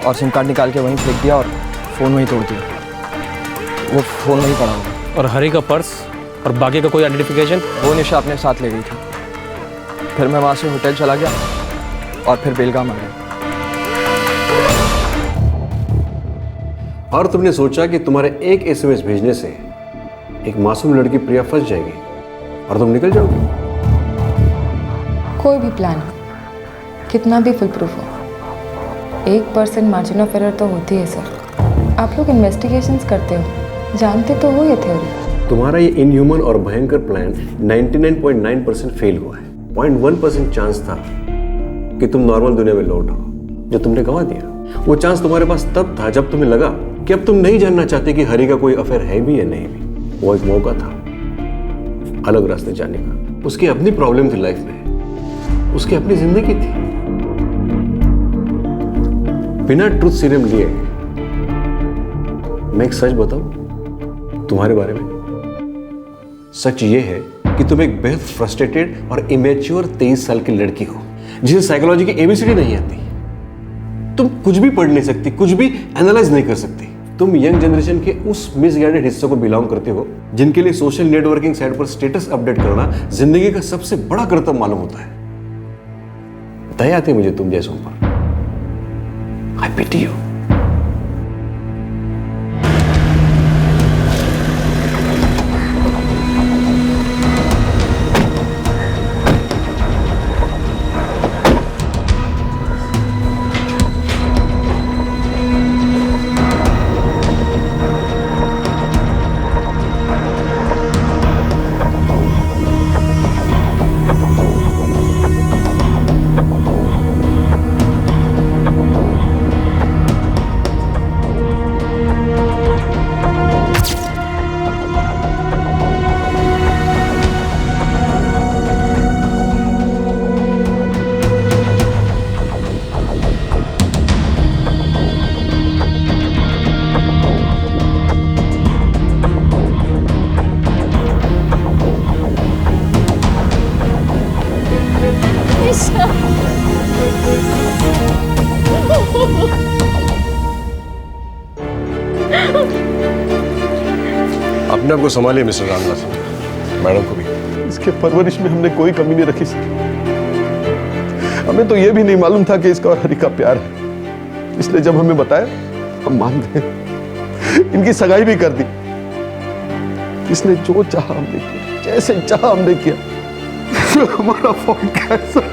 और सिम कार्ड निकाल के वहीं फेंक दिया और फ़ोन वहीं तोड़ दिया। वो फ़ोन वहीं पड़ा हुआ। और हरी का पर्स और बाकी का कोई आइडेंटिफिकेशन? वो निशा अपने साथ ले गई थी। फिर मैं वहाँ से होटल चला गया और फिर बेलगाम आ गया। और तुमने सोचा कि तुम्हारे एक SMS भेजने से एक मासूम लड़की प्रिया फंस जाएगी और तुम निकल जाओगे? कोई भी प्लान हो, कितना भी फुल प्रूफ हो, 1% मार्जिन ऑफ एरर तो होती है सर। आप लोग इन्वेस्टिगेशंस करते हो, जानते तो हो ये थ्योरी। तुम्हारा ये इनह्यूमन और भयंकर प्लान 99.9% फेल हुआ है। 0.1% चांस था कि तुम नॉर्मल दुनिया में लौट आओ, जो तुमने गंवा दिया। वो चांस तुम्हारे पास तब था जब तुम्हें लगा कि अब तुम नहीं जानना चाहते कि हरी का कोई अफेयर है भी या नहीं भी। वो एक मौका था अलग रास्ते जाने का। उसकी अपनी प्रॉब्लम थी लाइफ में, उसकी अपनी जिंदगी थी। बिना ट्रुथ सीरम लिए मैं एक सच बताऊं तुम्हारे बारे में। सच ये है कि तुम एक बेहद फ्रस्ट्रेटेड और इमेच्योर 23 साल की लड़की हो जिसे साइकोलॉजी की एबीसीडी नहीं आती। तुम कुछ भी पढ़ नहीं सकती, कुछ भी एनालाइज नहीं कर सकती। तुम यंग जनरेशन के उस मिसगाइडेड हिस्से को बिलोंग करते हो जिनके लिए सोशल नेटवर्किंग साइट पर स्टेटस अपडेट करना जिंदगी का सबसे बड़ा कर्तव्य मालूम होता है। दया आती मुझे तुम जैसों पर। आई पिटी यू। अपने आपको संभालिए मिस्टर रामदास, मैडम को भी। इसके परवरिश में हमने कोई कमी नहीं रखी सर। हमें तो यह भी नहीं मालूम था कि इसका और हरी का प्यार है, इसलिए जब हमें बताया हम मान गए। इनकी सगाई भी कर दी। इसने जो चाहा हमने किया, जैसे चाहा हमने किया। हमारा फॉल्ट क्या है सर?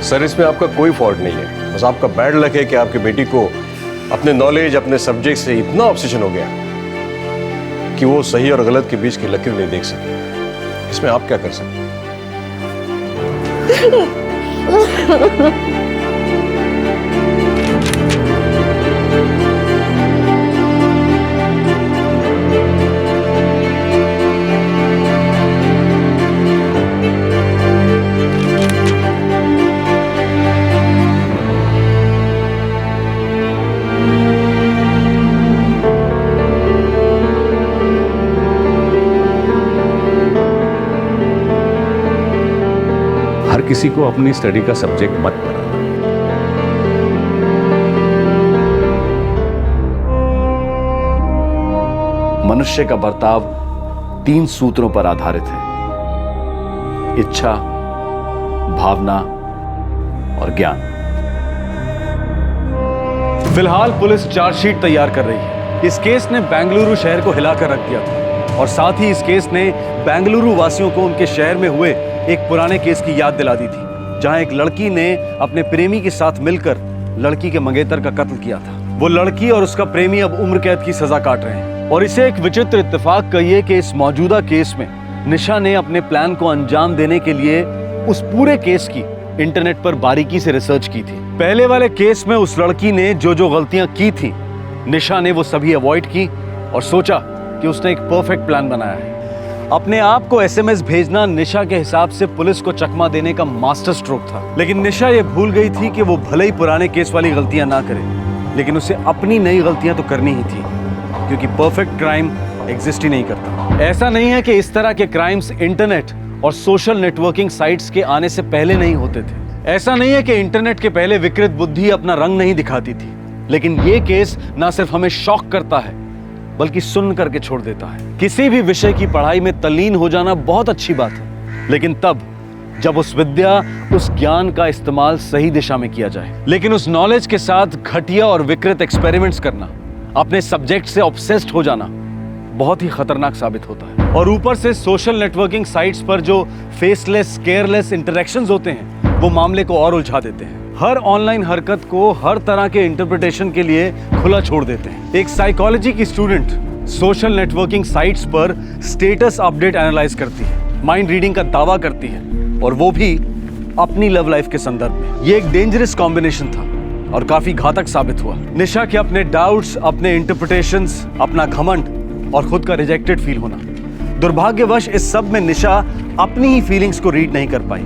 सर इसमें आपका कोई फॉल्ट नहीं है, बस आपका बैड लक है कि आपकी बेटी को अपने नॉलेज, अपने सब्जेक्ट से इतना ऑब्सेशन हो गया कि वो सही और गलत के बीच की लकीर नहीं देख सके। इसमें आप क्या कर सकते हैं? हर किसी को अपनी स्टडी का सब्जेक्ट मत बनाना। मनुष्य का बर्ताव 3 सूत्रों पर आधारित है: इच्छा, भावना और ज्ञान। फिलहाल पुलिस चार्जशीट तैयार कर रही है। इस केस ने बेंगलुरु शहर को हिलाकर रख दिया था और साथ ही इस केस ने बेंगलुरु वासियों को उनके शहर में हुए एक पुराने केस की याद दिला दी थी, जहां एक लड़की ने अपने प्रेमी के साथ मिलकर लड़की के मंगेतर का कत्ल किया था। वो लड़की और उसका प्रेमी अब उम्र कैद की सजा काट रहे हैं। और इसे एक विचित्र इत्तेफाक कहिए कि इस मौजूदा केस में निशा ने अपने प्लान को अंजाम देने के लिए उस पूरे केस की इंटरनेट पर बारीकी से रिसर्च की थी। पहले वाले केस में उस लड़की ने जो जो गलतियां की थी, निशा ने वो सभी अवॉइड की और सोचा कि उसने एक परफेक्ट प्लान बनाया है। अपने आप को एसएमएस भेजना निशा के हिसाब से पुलिस को चकमा देने का मास्टर स्ट्रोक था। लेकिन निशा ये भूल गई थी कि वो भले ही पुराने केस वाली गलतियां ना करे, लेकिन उसे अपनी नई गलतियां तो करनी ही थी, क्योंकि परफेक्ट क्राइम एग्जिस्ट ही नहीं करता। ऐसा नहीं है कि इस तरह के क्राइम्स इंटरनेट और सोशल नेटवर्किंग साइट्स के आने से पहले नहीं होते थे। ऐसा नहीं है कि इंटरनेट के पहले विकृत बुद्धि अपना रंग नहीं दिखाती थी, लेकिन ये केस ना सिर्फ हमें शॉक करता है बल्कि सुन करके छोड़ देता है। किसी भी विषय की पढ़ाई में तल्लीन हो जाना बहुत अच्छी बात है, लेकिन तब जब उस विद्या, उस ज्ञान का इस्तेमाल सही दिशा में किया जाए। लेकिन उस नॉलेज के साथ घटिया और विकृत एक्सपेरिमेंट्स करना, अपने सब्जेक्ट से ऑब्सेस्ड हो जाना बहुत ही खतरनाक साबित होता है। और ऊपर से सोशल नेटवर्किंग साइट्स पर जो फेसलेस, केयरलेस इंटरेक्शंस होते हैं, वो मामले को और उलझा देते हैं। हर ऑनलाइन हरकत को हर तरह के इंटरप्रिटेशन के लिए खुला छोड़ देते हैं। एक साइकोलॉजी की स्टूडेंट सोशल नेटवर्किंग साइट्स पर स्टेटस अपडेट एनालाइज करती है, माइंड रीडिंग का दावा करती है, और वो भी अपनी लव लाइफ के संदर्भ में। ये एक डेंजरस कॉम्बिनेशन था और काफी घातक साबित हुआ। निशा के अपने डाउट्स, अपने इंटरप्रिटेशंस, अपना घमंड और खुद का रिजेक्टेड फील होना। दुर्भाग्यवश इस सब में निशा अपनी ही फीलिंग्स को रीड नहीं कर पाई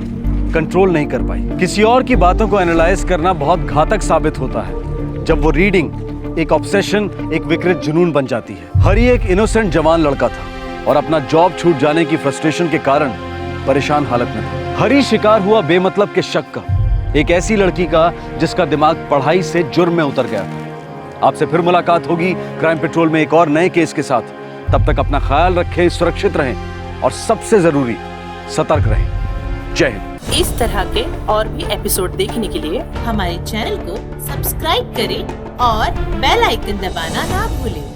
कंट्रोल नहीं कर पाई। किसी और की बातों को एनालाइज करना बहुत घातक साबित होता है जब वो रीडिंग एक ऑब्सेशन, एक विकृत जुनून बन जाती है। हरी एक इनोसेंट जवान लड़का था और अपना जॉब छूट जाने की फ्रस्ट्रेशन के कारण परेशान हालत में था। हरी शिकार हुआ बेमतलब के शक का, एक ऐसी लड़की का जिसका दिमाग पढ़ाई से जुर्म में उतर गया था। आपसे फिर मुलाकात होगी क्राइम पेट्रोल में एक और नए केस के साथ। तब तक अपना ख्याल रखें, सुरक्षित रहें और सबसे जरूरी सतर्क रहें। जय हिंद। इस तरह के और भी एपिसोड देखने के लिए हमारे चैनल को सब्सक्राइब करें और बेल आइकन दबाना ना भूलें।